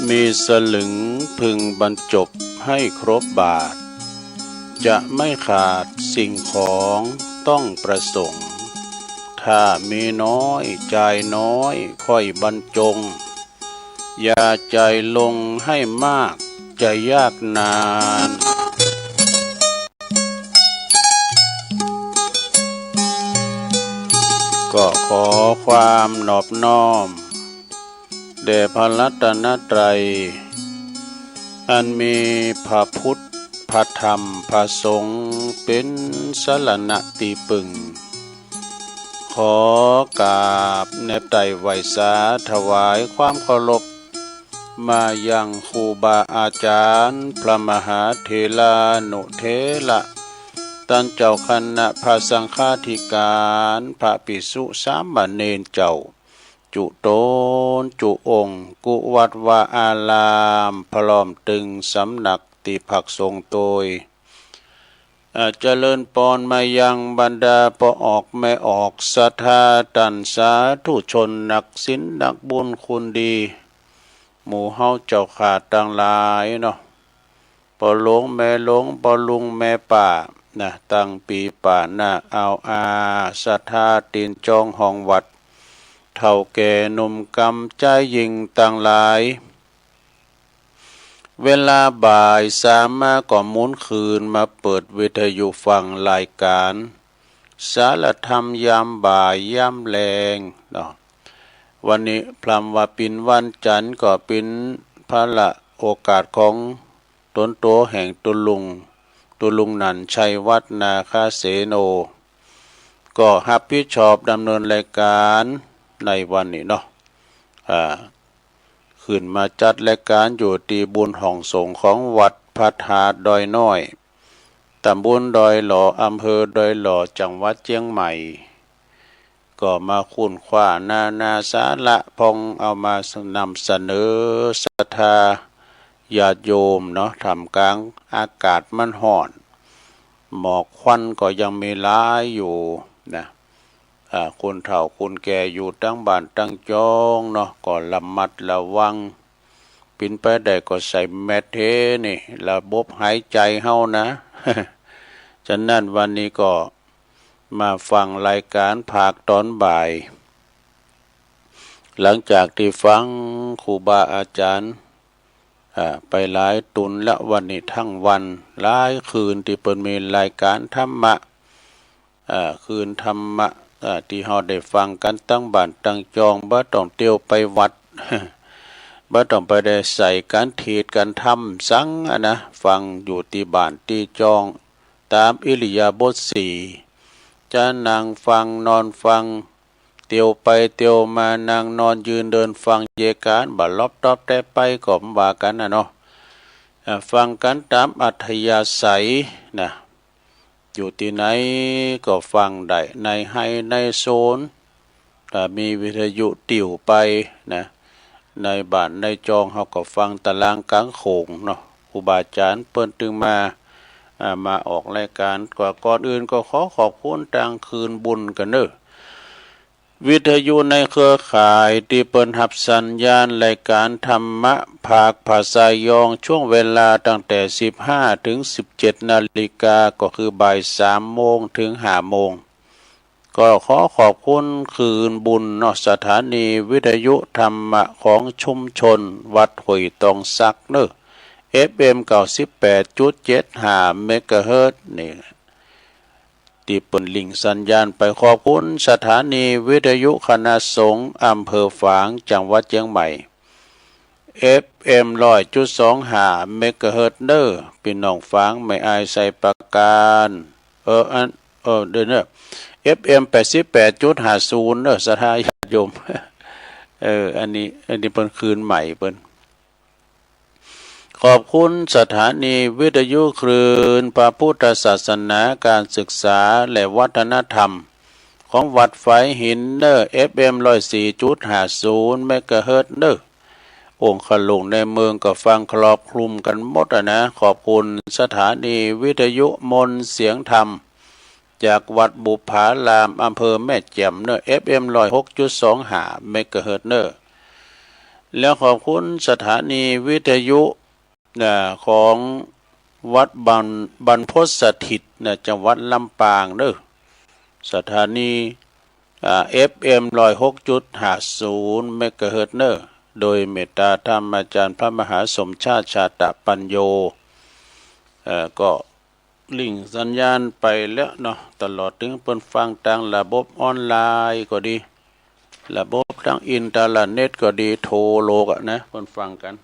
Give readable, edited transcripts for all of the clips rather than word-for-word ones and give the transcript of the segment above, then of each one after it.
มีสลึงพึงบรรจบให้ครบบาทจะไม่ขาดสิ่งของต้องประสงค์ถ้ามีน้อยใจน้อยค่อยบรรจงอย่าใจลงให้มากจะยากนานก็ขอความนอบน้อมแด่พระรัตนตรัยอันมีพระพุทธพระธรรมพระสงฆ์เป็นสรณะที่พึ่งขอกราบแนบไต่ไหวสาถวายความเคารพมายังครูบาอาจารย์พระมหาเถรานุเถระท่านเจ้าคณะพระสังฆาธิการพระภิกษุสามเณรเจ้าจุโตนจุองค์กุวัดวาอารามพร้อมตึงสำนักติภักสงฆ์โดยเจริญปอนมายังบรรดาปออกแม่ออกศรัทธาตันสาธุชนนักศีลนักบุญคุณดีหมู่เฮาเจ้าขาดต่างหลายเนาะปอหลวงแม่หลวงปอลุงแม่ป่านะตั้งปีป่าหน้าเอาศรัทธาตีนจองห้องวัดเท่าแก่หนุ่มกำใจยิงต่างหลายเวลาบ่ายสามมาก็หมุนคืนมาเปิดวิทยุฟังรายการสารธรรมยามบ่ายยามแลงเนาะวันนี้พลัมว่าปินวันจันทร์ก็เป็นพระละโอกาสของตนโตแห่งตุลุงนันชัยวัฒนาคาเสโนก็รับผิดชอบดำเนินรายการในวันนี้เนาะขึ้นมาจัดรายการอยู่ที่บุญห้องสงฆ์ของวัดพระธาตุดอยน้อยตำบลดอยหล่ออำเภอดอยหล่อจังหวัดเชียงใหม่ก็มาคุ้นคว้านาสาระพองเอามานำเสนอศรัทธาญาติโยมเนาะท่ามกลางอากาศมันร้อนหมอกควันก็ยังมีหลายอยู่นะคนเฒ่าคนแก่อยู่ตั้งบ้านตั้งจองเนาะก็ระมัดระวังปินไปได้ก็ใส่แมสเทนี่ระบบหายใจเฮานะ ฉะนั้นวันนี้ก็มาฟังรายการภาคตอนบ่ายหลังจากที่ฟังครูบาอาจารย์ไปหลายตุนและวันนี้ทั้งวันหลายคืนที่เปิดมีรายการธรรมะคืนธรรมะที่เราได้ฟังกันตั้งบ้านตั้งจองบ่ต้องเที่ยวไปวัด บ่ต้องไปได้ใส่การเทศน์การธรรมสังนะฟังอยู่ที่บ้านที่จองตามอิริยาบถสี่จะนั่งฟังนอนฟังเที่ยวไปเที่ยวมานั่งนอนยืนเดินฟังเยการบ่ลบตอบแต่ไปก็ว่ากันนะเนาะฟังกันตามอัธยาศัยนะอยู่ที่ไหนก็ฟังได้ในให้ในโซนถ้ามีวิทยุติ่วไปนะในบ้านในจองเขาก็ฟังตารางกลางโขงเนาะครูบาอาจารย์เปิ้นตึงมาออกรายการก่อนอื่นก็ขอขอบคุณทางคืนบุญกันเนอะวิทยุในเครือข่ายที่เปิดรับสัญญาณรายการธรรมะภาคภาษายองช่วงเวลาตั้งแต่15 ถึง 17 นาฬิกาก็คือบ่าย 3 โมงถึง 5 โมงก็ขอขอบคุณคืนบุญนสถานีวิทยุธรรมะของชุมชนวัดห้วยตองซักเนอะ FM 98.75 เมกะเฮิรตซ์นี่ที่เปิดลิงก์สัญญาณไปขอบคุณสถานีวิทยุคณะสงฆ์อำเภอฝางจังหวัดเชียงใหม่ FM 100.25 เมกะเฮิรตซ์เด้อพี่น้องฝางไม่อายใส่ประการเด้อเนอะ FM 88.50เนอะสถาญาติโยม อันนี้เปิ้นคืนใหม่เปิ้นขอบคุณสถานีวิทยุคลื่นพระพุทธศาสนาการศึกษาและวัฒนธรรมของวัดไฟหินเนอร์ FM 104.50 เมกะเฮิรตซ์เนอร์องค์ขลุงในเมืองก็ฟังครอบคลุมกันหมดนะขอบคุณสถานีวิทยุมนต์เสียงธรรมจากวัดบุพารามอำเภอแม่แจ่มเนอร์ FM 106.25 เมกะเฮิรตซ์เนอร์ แล้วขอบคุณสถานีวิทยุของวัดบรรพตสถิตจังหวัดลำปางเด้อสถานีFM 106.50 เมกะเฮิรตซ์เนอร์โดยเมตตาธรรมอาจารย์พระมหาสมชาติชาตปัญโยก็ลิงก์สัญญาณไปแล้วเนาะตลอดถึงเพิ่นฟังทางระบบออนไลน์ก็ดีระบบทางอินเทอร์เน็ตก็ดีโทรโลกนะเพิ่นฟังกัน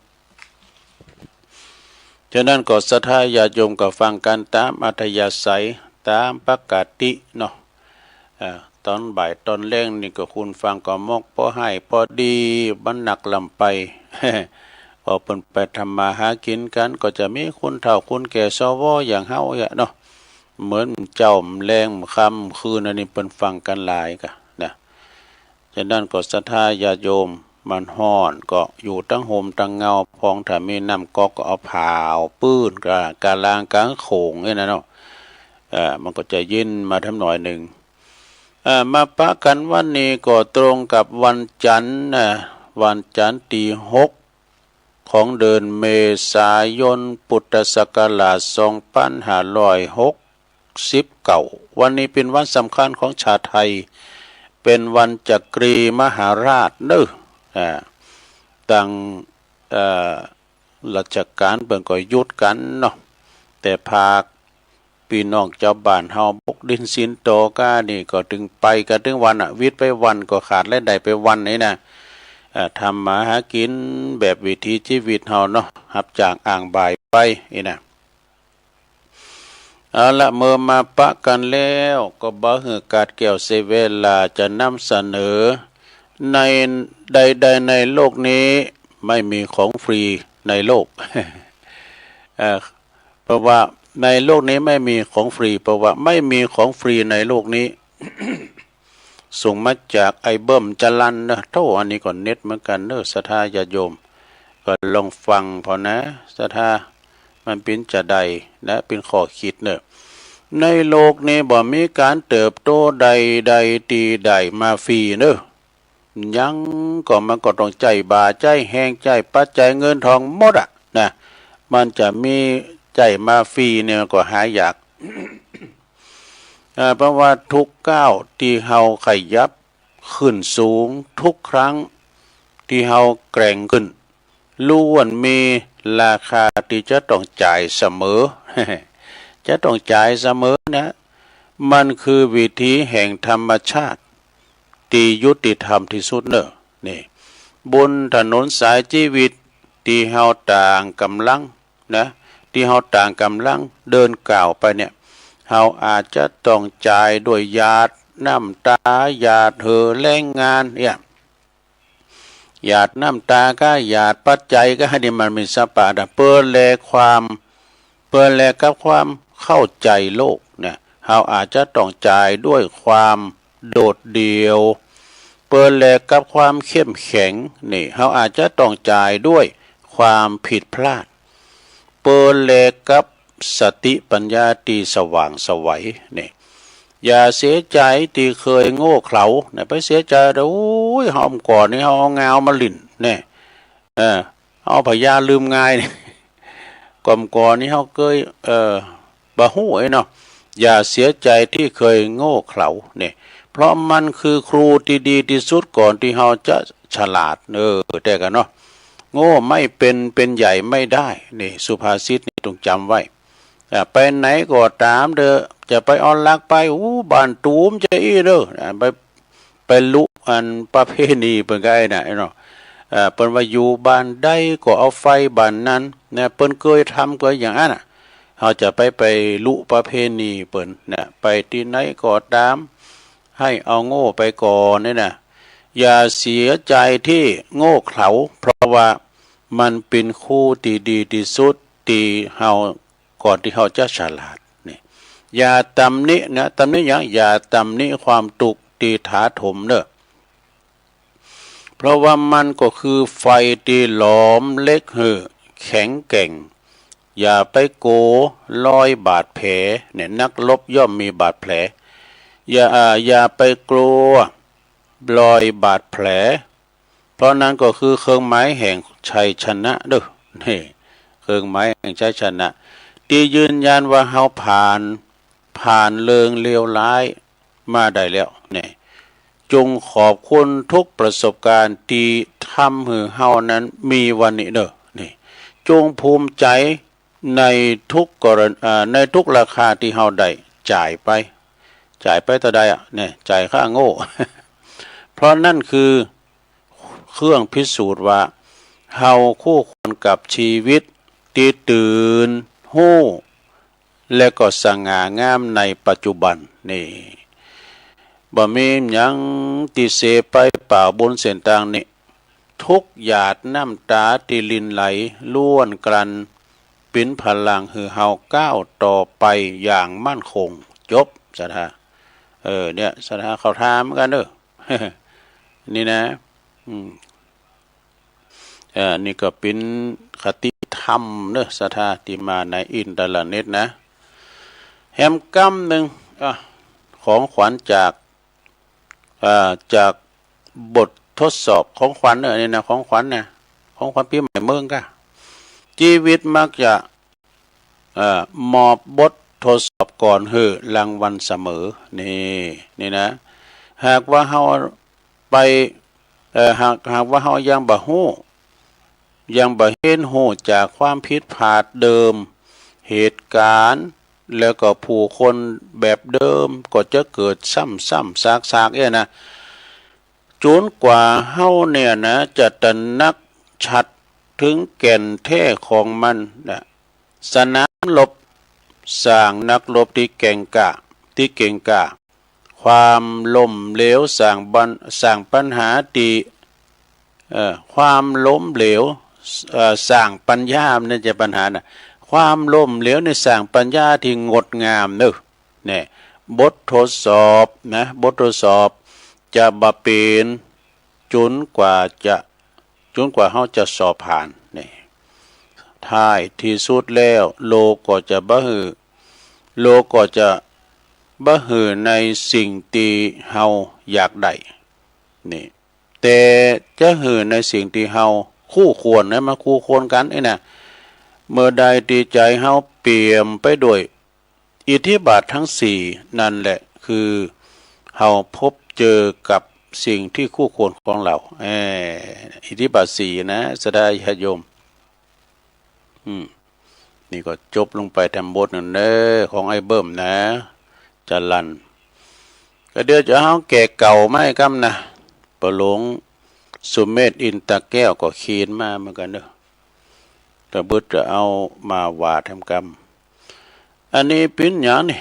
ฉะนั้นก็ศรัทธาญาติโยมก็ฟังกันตามอัธยาศัยตามปกติเนาะตอนบ่ายตอนแรงนี่ก็คุณฟังก็มอกพอให้พอดีบันหนักลำไป พอเพิ่นไปทำมาหากินกันก็จะมีคนเฒ่าคนแก่สวอย่างเฮาเนาะเหมือนเจ้าแรงค่ำคืนอันนี้เพิ่นฟังกันหลายกะนะฉะนั้นก็ศรัทธาญาติโยมมันฮ้อนก็อยู่ตั้งโฮมตั้งเงาพองถ้ามีน้ำก๊อกก็เอาผาวปื้นกะลางกลางโขงนี่นะเนาะมันก็จะเย็นมาทำหน่อยหนึ่งมาปะกันวันนี้ก็ตรงกับวันจันทร์วันจันทร์ที่6ของเดือนเมษายนพุทธศักราช2569วันนี้เป็นวันสำคัญของชาติไทยเป็นวันจักรีมหาราชเด้อตั้งราชการเปิ่นก็หยุดกันเนาะแต่ภาคพี่น้องเจ้าบ้านเฮาบกดินสินโตก้านี่ก็ถึงไปกันถึงวันวิทย์ไปวันก็ขาดและได้ไปวันนี้นะทำมาหากินแบบวิถีชีวิตเฮาเนาะรับจากอ่างบ่ายไปนี่นะเอาละเมื่อมาปะกันแล้วก็บ่ฮือกาดแก้วเซเวลาจะนำเสนอในใดๆในโลกนี้ไม่มีของฟรีในโลก เพราะว่าในโลกนี้ไม่มีของฟรีเพราะว่าไม่มีของฟรีในโลกนี้ ส่งมาจากไอเบิ้มจรันนะเท่าอันนี้ก่อนเน็ตเหมือนกันเนอะศรัทธาญาติโยมก็ลองฟังพอนะศรัทธามันเป็นจะใดนะเป็นข้อคิดเนอะในโลกนี้บ่มีการเติบโตใดตีใดมาฟรีเนอะยังก็มันก็ต้องใจบาใจแห้งใจปัจจัยเงินทองหมดนะมันจะมีใจมาฟรีเนี่ยก็หายาก เพราะว่าทุกก้าวที่เฮาขยับขึ้นสูงทุกครั้งที่เฮาแกร่งขึ้นล้วนมีราคาที่จะต้องจ่ายเสมอ จะต้องจ่ายเสมอนะมันคือวิธีแห่งธรรมชาติที่ยุติธรรมที่สุดเนอะนี่บนถนนสายชีวิตที่เฮาต่างกำลังนะที่เฮาต่างกำลังเดินก้าวไปเนี่ยเฮาอาจจะต้องจ่ายด้วยหยาดน้ำตาหยาดแรงงานเนี่ยหยาดน้ำตาก็หยาดปัจจัยก็ให้มันมีสปาดเพื่อแลกับความเข้าใจโลกเนี่ยเฮาอาจจะต้องจ่ายด้วยความโดดเดี่ยวเพื่อแลกับความเข้มแข็งนี่เฮาอาจจะต้องจ่ายด้วยความผิดพลาดเปิดแลกับสติปัญญาที่สว่างไสวนี่อย่าเสียใจที่เคยโง่เขลาเนี่ยไปเสียใจเด้อโอ้ยหอมก่อนนี่เฮาเอางาวมาลิ่นเนี่ยเอาพยาลืมง่ายนี่ ก่อนนี่เฮาเคยบ่ฮู้เนาะอย่าเสียใจที่เคยโง่เขลาเนี่ยเพราะมันคือครูที่ดีที่สุดก่อนที่เฮาจะฉลาดแต่กันเนาะโง่ไม่เป็นใหญ่ไม่ได้นี่สุภาษิตนี่ต้องจำไว้ไปไหนก็ตามเด้อจะไปออนลักไปบ้านตูมจะอีเด้อไปลุอันประเพณีเพิ่นก็ไอ้น่ะเนาะเปิ้นว่าอยู่บ้านใดก็เอาไฟบ้านนั้นเนี่ยเปิ้นเคยทำก็อย่างนั้นเฮาจะไปลุประเพณีเปิ้นนะไปที่ไหนก็ตามให้เอาโง่ไปก่อนนี่นะอย่าเสียใจที่โง่เขลาเพราะว่ามันเป็นคู่ที่ดีที่สุดที่เฮาก่อนที่เฮาจะฉลาดนี่อย่าตำหนินะตำหนิอย่างอย่าตำหนิความตุกตีถาถมเด้อเพราะว่ามันก็คือไฟที่หลอมเล็กแข็งแกร่งอย่าไปโกลอยบาดแผลเนี่ยนักรบย่อมมีบาดแผลอย่าไปกลัวรอยบาดแผล เพราะนั้นก็คือเครื่องหมายแห่งชัยชนะเด้อนี่เครื่องหมายแห่งชัยชนะที่ยืนยันว่าเฮาผ่านเริงเลวร้ายมาได้แล้วนี่จงขอบคุณทุกประสบการณ์ที่ทำให้เฮานั้นมีวันนี้เด้อนี่จงภูมิใจในทุกกรณีในทุกราคาที่เฮาได้จ่ายไปต่อใดเนี่ยจ่ายค่าโง่ เพราะนั่นคือเครื่องพิสูจน์ว่าเฮาคู่ควรกับชีวิตที่ตื่นหู้และก็สง่างามในปัจจุบันนี่บ่มีหยังที่เสไปเปล่าบนเส้นทางนี้ทุกหยาดน้ำตาที่ลินไหลล้วนกลั่นเป็นพลังให้เฮาก้าวต่อไปอย่างมั่นคงจบสถาเนี่ยสถาเขาถามกันเด้อ นี่นะนี่ก็เป็นคติธรรมเนอะสถาที่มาในอินเทอร์เน็ตนะแฮมกัมหนึ่งของขวัญจากบททดสอบของขวัญนี่นะของขวัญนะของขวัญปีใหม่เมืองก็ชีวิตมักจะมอบบททดสอบก่อนรางวัลเสมอนี่นะหากว่าเฮาไปหากว่าเฮายังบ่ฮู้ยังบ่เห็นฮู้จากความผิดพลาดเดิมเหตุการณ์แล้วก็ผู้คนแบบเดิมก็จะเกิดซ้ำซากๆนะจนกว่าเฮาเนี่ยนะจะตระหนักชัดถึงแก่นแท้ของมันนะสนามรบสร้างนักรบที่เก่งกาจความล้มเหลวสร้างปัญหาที่ความล้มเหลวสร้างปัญญานั่นจะปัญหานะความล้มเหลวในสร้างปัญญาที่งดงามเนอะเนี่ยบททดสอบนะบททดสอบจะบ่เป็นจนกว่าเฮาจะสอบผ่านนี่ท้ายที่สุดแล้วโลกก็จะบ่ฮือในสิ่งที่เฮาอยากได้นี่แต่จะฮือในสิ่งที่เฮาคู่ควรนะมาคู่ควรกันนะเมื่อใดที่ใจเฮาเปี่ยมไปด้วยอิทธิบาททั้งสี่นั่นแหละคือเฮาพบเจอกับสิ่งที่คู่ควรของเราอิทธิบาทสี่นะสดาญาติโยมนี่ก็จบลงไปทำบทหนึ่งเด้อของไอ้เบิ่มนะจันลันก็เดี๋ยวจะเฮาแก่เก่าไม่กำนะประหลงสุเมธอินตะแก้วก็เขียนมาเหมือนกันเด้อแต่บึดจะเอามาว่าทำกรรมอันนี้เป็นอย่างนี่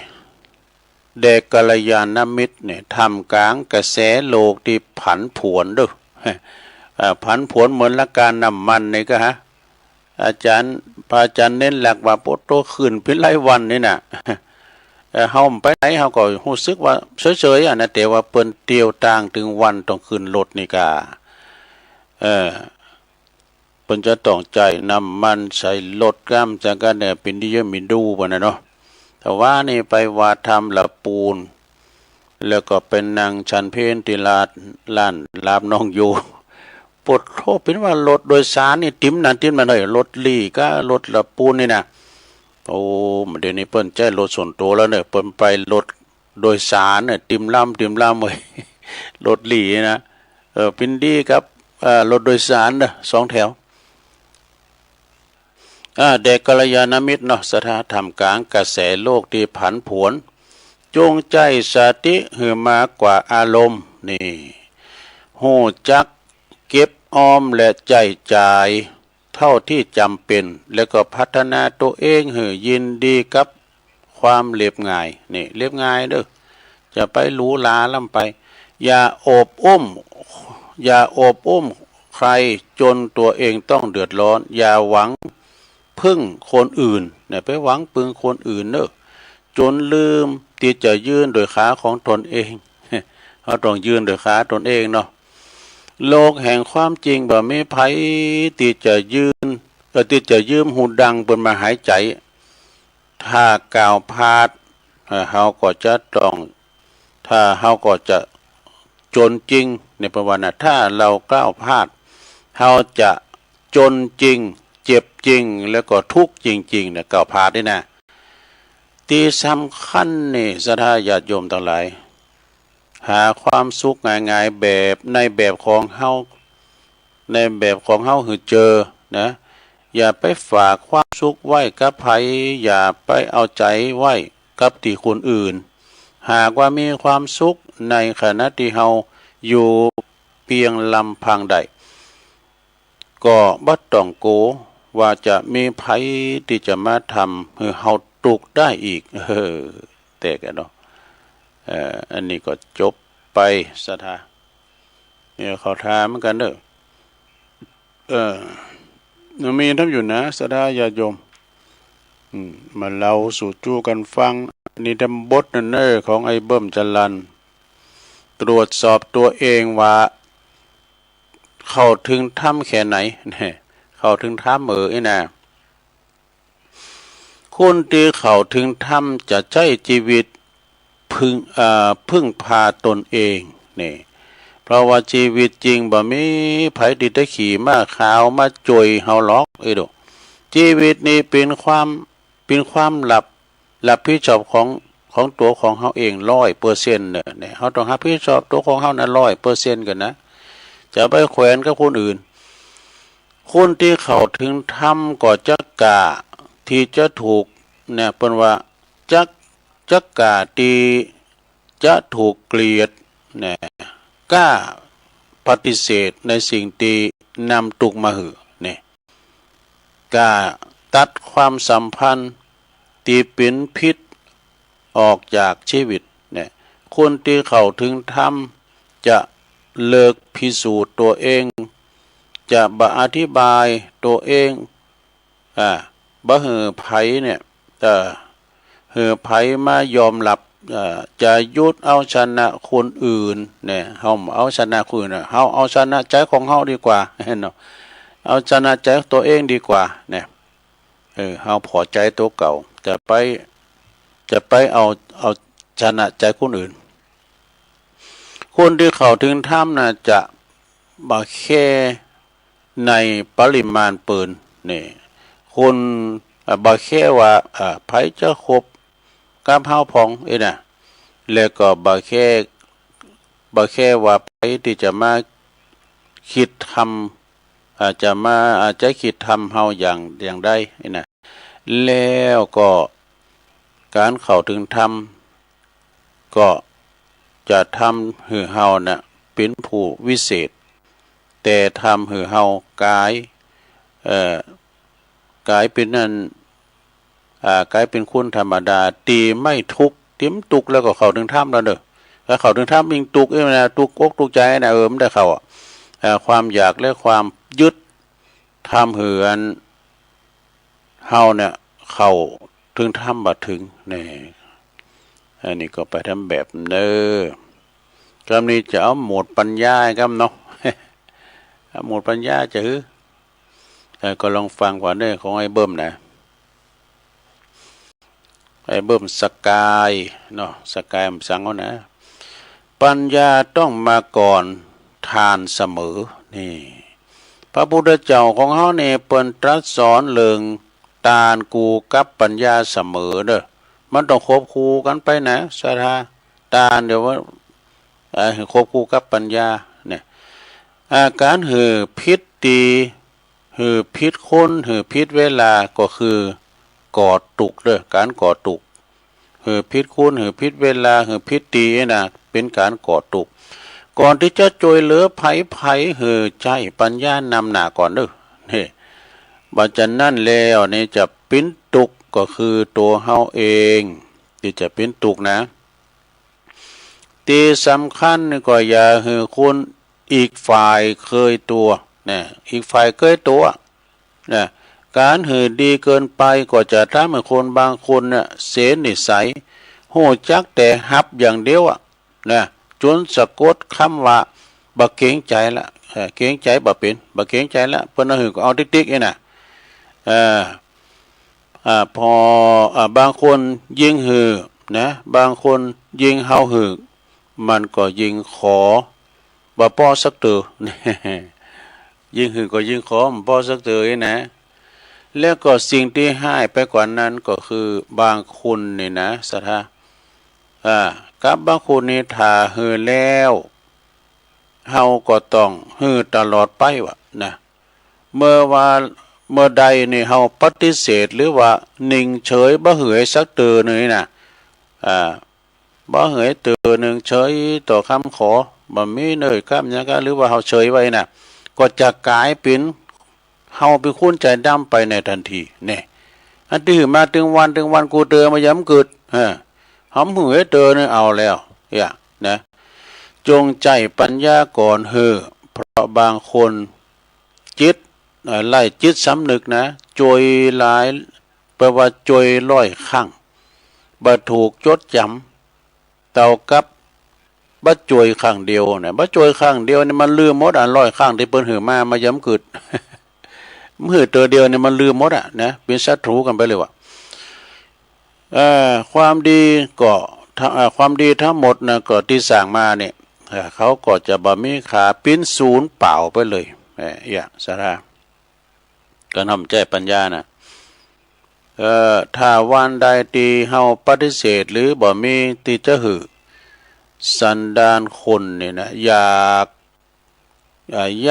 เด็กกัลยาณมิตรเนี่ยทำกลางกระแสโลกที่ผันผวนเด้อผันผวนเหมือนละการน้ำมันนี่ก็พระอาจารย์เน้นหลักว่าโปโตขึ้นเป็นรายวันนี่น่ะเฮาไปไหนเฮาก็รู้สึกว่าเฉยๆนะแต่ว่าเปิ้นเตียวต่างถึงวันต้องขึ้นรถนี่กาเพิ่นจะต้องใจน้ำมันใส่รถกล้ามจากกันเนี่ยเป็นที่เยอะมีดูบ่นะเนาะแต่ว่านี่ไปวาทำละปูนแล้วก็เป็นนางชันเพนที่ลานลาบน้องอยู่ปวดโทษเป็นว่ารถโดยสารนี่ติ้มนั่นติ้มมาหน่อยรถลี่ก็รถละปูนนี่นะโอ้เดี๋ยวนี้เปิ้นใจรถส่วนตัวแล้วเนี่ยเปิ้นไปรถโดยสารเนี่ยติ้มล่ำเว้ยรถลี่นะพินดีครับรถโดยสารนะสองแถวเด็กกัลยาณมิตรเนาะสถาธรรมกลางกระแสโลกที่ผันผวนจงใจสติหือมากกว่าอารมณ์นี่หูจักเก็บออมและใจจ่ายเท่าที่จำเป็นแล้วก็พัฒนาตัวเองหือยินดีกับความเรียบง่ายนี่เรียบง่ายเด้อจะไปหรูหราล่ำไปอย่าโอบอุ้มใครจนตัวเองต้องเดือดร้อนอย่าหวังพึ่งคนอื่นเนี่ยไปหวังพึ่งคนอื่นเนอะจนลืมที่จะยืนโดยขาของตนเองเขาต้องยืนโดยขาตนเองเนาะโลกแห่งความจริงบ่มีไผที่จะยืมหูดังบนมาหายใจถ้ากล่าวพลาดเฮาก็จะจนจริงในประวัติถ้าเรากล่าวพลาด เฮาจะจนจริงเจ็บจริงแล้วก็ทุกข์จริงๆเนี่ยเก่าพาด้วยนะที่สำคัญนี่ศรัทธาญาติโยมทั้งหลายหาความสุขง่ายๆแบบในแบบของเฮาในแบบของเฮาคือเจอนะอย่าไปฝากความสุขไว้กับไผอย่าไปเอาใจไว้กับที่คนอื่นหากว่ามีความสุขในขณะที่เฮาอยู่เพียงลำพังใดก็บ่ต้องโกว่าจะมีไผที่จะมาทำให้เฮาตุกได้อีกแต่กันเนาะอันนี้ก็จบไปศรัทธาเนี่ยเขาถามเหมือนกันเด้อมีทำอยู่นะศรัทธาญาติโยมมาเล่าสู่จู้กันฟังนี่ทำบทนั่นของไอ้เบิ่มจรัญตรวจสอบตัวเองว่าเข้าถึงถ้ำแค่ไหนเนี่ยเข้าถึงถ้ำนะคนที่เข้าถึงถ้ำจะใช้ชีวิตพึ่งพาตนเองนี่เพราะว่าชีวิตจริงบ่มีไผดิตะขี่มาขาวมาจอยเฮาหรอกดูชีวิตนี้เป็นความหลับผิดชอบของตัวของเฮาเอง100%เนี่ยเฮาต้องรับผิดชอบตัวของเฮานั้น100%กันนะจะไปแขวนกับคนอื่นคนที่เข้าถึงธรรมก็จักกะที่จะถูกเนี่ยเปิ้นว่าจักกะที่จะถูกเกลียดเนี่ยกล้าปฏิเสธในสิ่งที่นำตุกมาหือเนี่ยกล้าตัดความสัมพันธ์ที่เป็นพิษออกจากชีวิตเนี่ยคนที่เข้าถึงธรรมจะเลิกพิสูจน์ตัวเองจะบ่อธิบายตัวเองบ่เหือไผเนี่ยเหือไผมายอมรับจะยุดเอาชนะคนอื่นเนี่ยเฮาเอาชนะคนอื่นเฮาเอาชนะใจของเฮาดีกว่าเห็นเนาะเอาชนะใจตัวเองดีกว่าเนี่ยเฮาพอใจตัวเก่าจะไปเอาชนะใจคนอื่นคนที่เข้าถึงธรรมน่ะจะบ่แค่ในปริมาณปืนนี่คนบ่แค่ว่าไผจะคบกับเฮาพองน่ะแล้วก็บ่แค่ว่าไผที่จะมาคิดทำอาจจะคิดทำเฮาอย่างใดน่ะแล้วก็การเข้าถึงธรรมก็จะทำให้เฮาน่ะเป็นผู้วิเศษแต่ทำให้เฮากายเป็นนั้นกายเป็นคนธรรมดาตีไม่ทุกข์ติมตุกแล้วก็เข้าถึงธรรมแล้วเด้อถ้าเข้าถึงธรรมยิ่งตุกนะตุกอกตุกใจนะมันได้เข้าความอยากและความยึดทำให้เฮาเนี่ยเข้าถึงธรรมบ่ถึงนี่อันนี้ก็ไปทำแบบกำนี้จะเอาหมวดปัญญาครับเนาะหมวดปัญญาจะก็ลองฟังก่อนของไอ้เบิ่มนะไอ้เบิ่มสกายเนาะสกายมันสั่งเอานะปัญญาต้องมาก่อนทานเสมอนี่พระพุทธเจ้าของเฮาเนี่ยเปิ้นตรัสสอนเรื่องทานกูกับปัญญาเสมอเด้อมันต้องควบคู่กันไปนะศรัทธาทานเดี๋ยวว่าควบคู่กับปัญญาเนี่ยอาการหือพิษตีหือพิษคนหือพิษเวลาก็คือก่อตุกเด้อการก่อตุกหือพิษคุณหือพิษเวลาหือพิษตีนะเป็นการก่อตุกก่อนที่จะช่วยเหลือไผหือใจปัญญานำหน้าก่อนเด้อนี่บัดจันนั่นแล้วนี่จะเป็นตุกก็คือตัวเฮาเองที่จะเป็นตุกนะที่สำคัญก็อย่าหือคุณอีกฝ่ายเคยตัวเนี่ยอีกฝ่ายเคยตัวเนี่ยการหือดีเกินไปก็จะทำให้คนบางคนเนี่ยเสียนิสัยโหจักแต่ฮับอย่างเดียวเนี่ยจนสะกดคำว่าบ่เกรงใจละเกรงใจบ่เป็นบ่เกรงใจละเพิ่นหือก็เอาติ๊กๆนี่น่ะพอบางคนยิงหือนะบางคนยิงเฮาหือมันก็ยิงขอบ่พอสักตัว ยิ่งหือก็ยิ่งขอมพอสักเตยนะแล้วก็สิ่งที่ให้ไปกว่านั้นก็คือบางคุณนี่นะสัทธากับบางคุณนี่ถ้าหือแล้วเฮาก็ต้องหือตลอดไปวะนะเมื่อใดนี่เฮาปฏิเสธหรือว่านิ่งเฉยบ่เหยสักเตือหนึ่งนะบ่เหยเตือหนึ่งเฉยต่อคำขอบ่มีเนยคำยังก็หรือว่าเฮาเฉยไว้นะก็จะกลายเป็นเฮาเป็นคนใจดำไปในทันทีเนี่ยอันที่มาถึงวันกูเตือมาย้ำกึดหอมเหยเตือนี่เอาแล้วนะจงใจปัญญาก่อนเพราะบางคนจิตไล่จิตสำนึกนะจอยหลายแปลว่าจอยร้อยข้างบ่ถูกจดจำเต่ากับบ่จอยข้างเดียวนะบ่จอยข้างเดียวนี่มันลืมหมดร้อยข้างที่เปิ้นหือมาย้ำกึด มือตัวเดียวเนี่ยมันลืมหมดนะเป็นศัตรูกันไปเลยว่ะความดีก็ความดีทั้งหมดนะก็ที่สั่งมาเนี่ยเขาก็จะบ่มีขาปิ้นศูนย์เปล่าไปเลยสาระก็นำใจปัญญานะถ้าวันใดตีเฮาปฏิเสธหรือบ่มีที่จะหือสันดานคนเนี่ยนะอย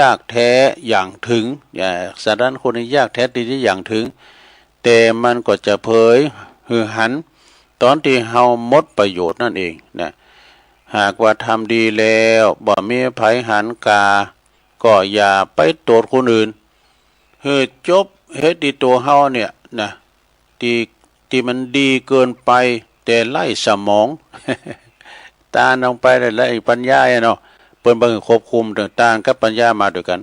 ากแท้อย่างถึงสันดานคนนี้ยากแท้ที่จะอย่างถึงแต่มันก็จะเผยหือหันตอนที่เฮาหมดประโยชน์นั่นเองนะหากว่าทำดีแล้วบ่มีไผหันกาก็อย่าไปโทษคนอื่นจบเฮ็ดที่ตัวเฮาเนี่ยนะที่มันดีเกินไปแต่ไล่สมอง ตาลงไปได้ไล่ปัญญาเนาะเปิ้นบ่ควบคุมต่างๆกับปัญญามาด้วยกัน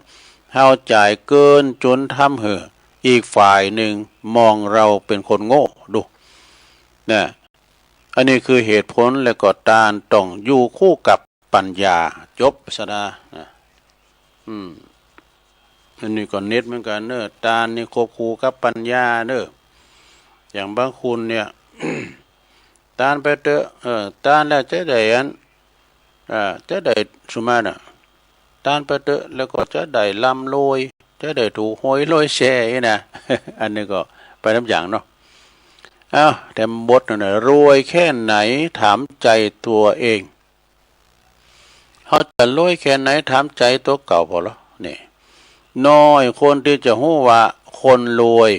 เฮาจ่ายเกินจนทำอีกฝ่ายหนึ่งมองเราเป็นคนโง่ดูนะอันนี้คือเหตุผลและก็ตาลต้องอยู่คู่กับปัญญาจบสดาอันนี้ก็เน็ตเหมือนกันเนอะตาลนี่ควบคู่กับปัญญาเนอะอย่างบางคุณเนี่ย ตาลไปเถอะตาลแล้วจะได้จะได้สุมานะตาลไปเถอะแล้วก็จะได้ร่ำรวยจะได้ถูกหวยรวยแชร์นะ อันนี้ก็ไปน้ำอย่างเนาะแต่บทน่ะรวยแค่ไหนถามใจตัวเองเขาจะรวยแค่ไหนถามใจตัวเก่าพอแล้วนี่น้อยคนที่จะรู้ว่าคนรวย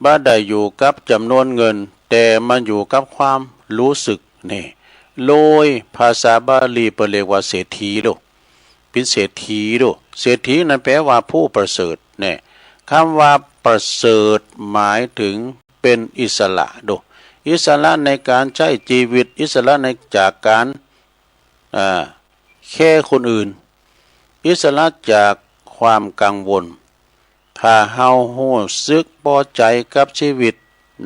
บ่ได้อยู่กับจำนวนเงินแต่มันอยู่กับความรู้สึกนี่รวยภาษาบาลีเรียกว่าเศรษฐีโลเป็นเศรษฐีโลเศรษฐีนั้นแปลว่าผู้ประเสริฐเนี่ยคำว่าประเสริฐหมายถึงเป็นอิสระดูอิสระในการใช้ชีวิตอิสระในจากการแค่คนอื่นอิสระจากความกังวลถ้าเฮารู้สึกพอใจกับชีวิต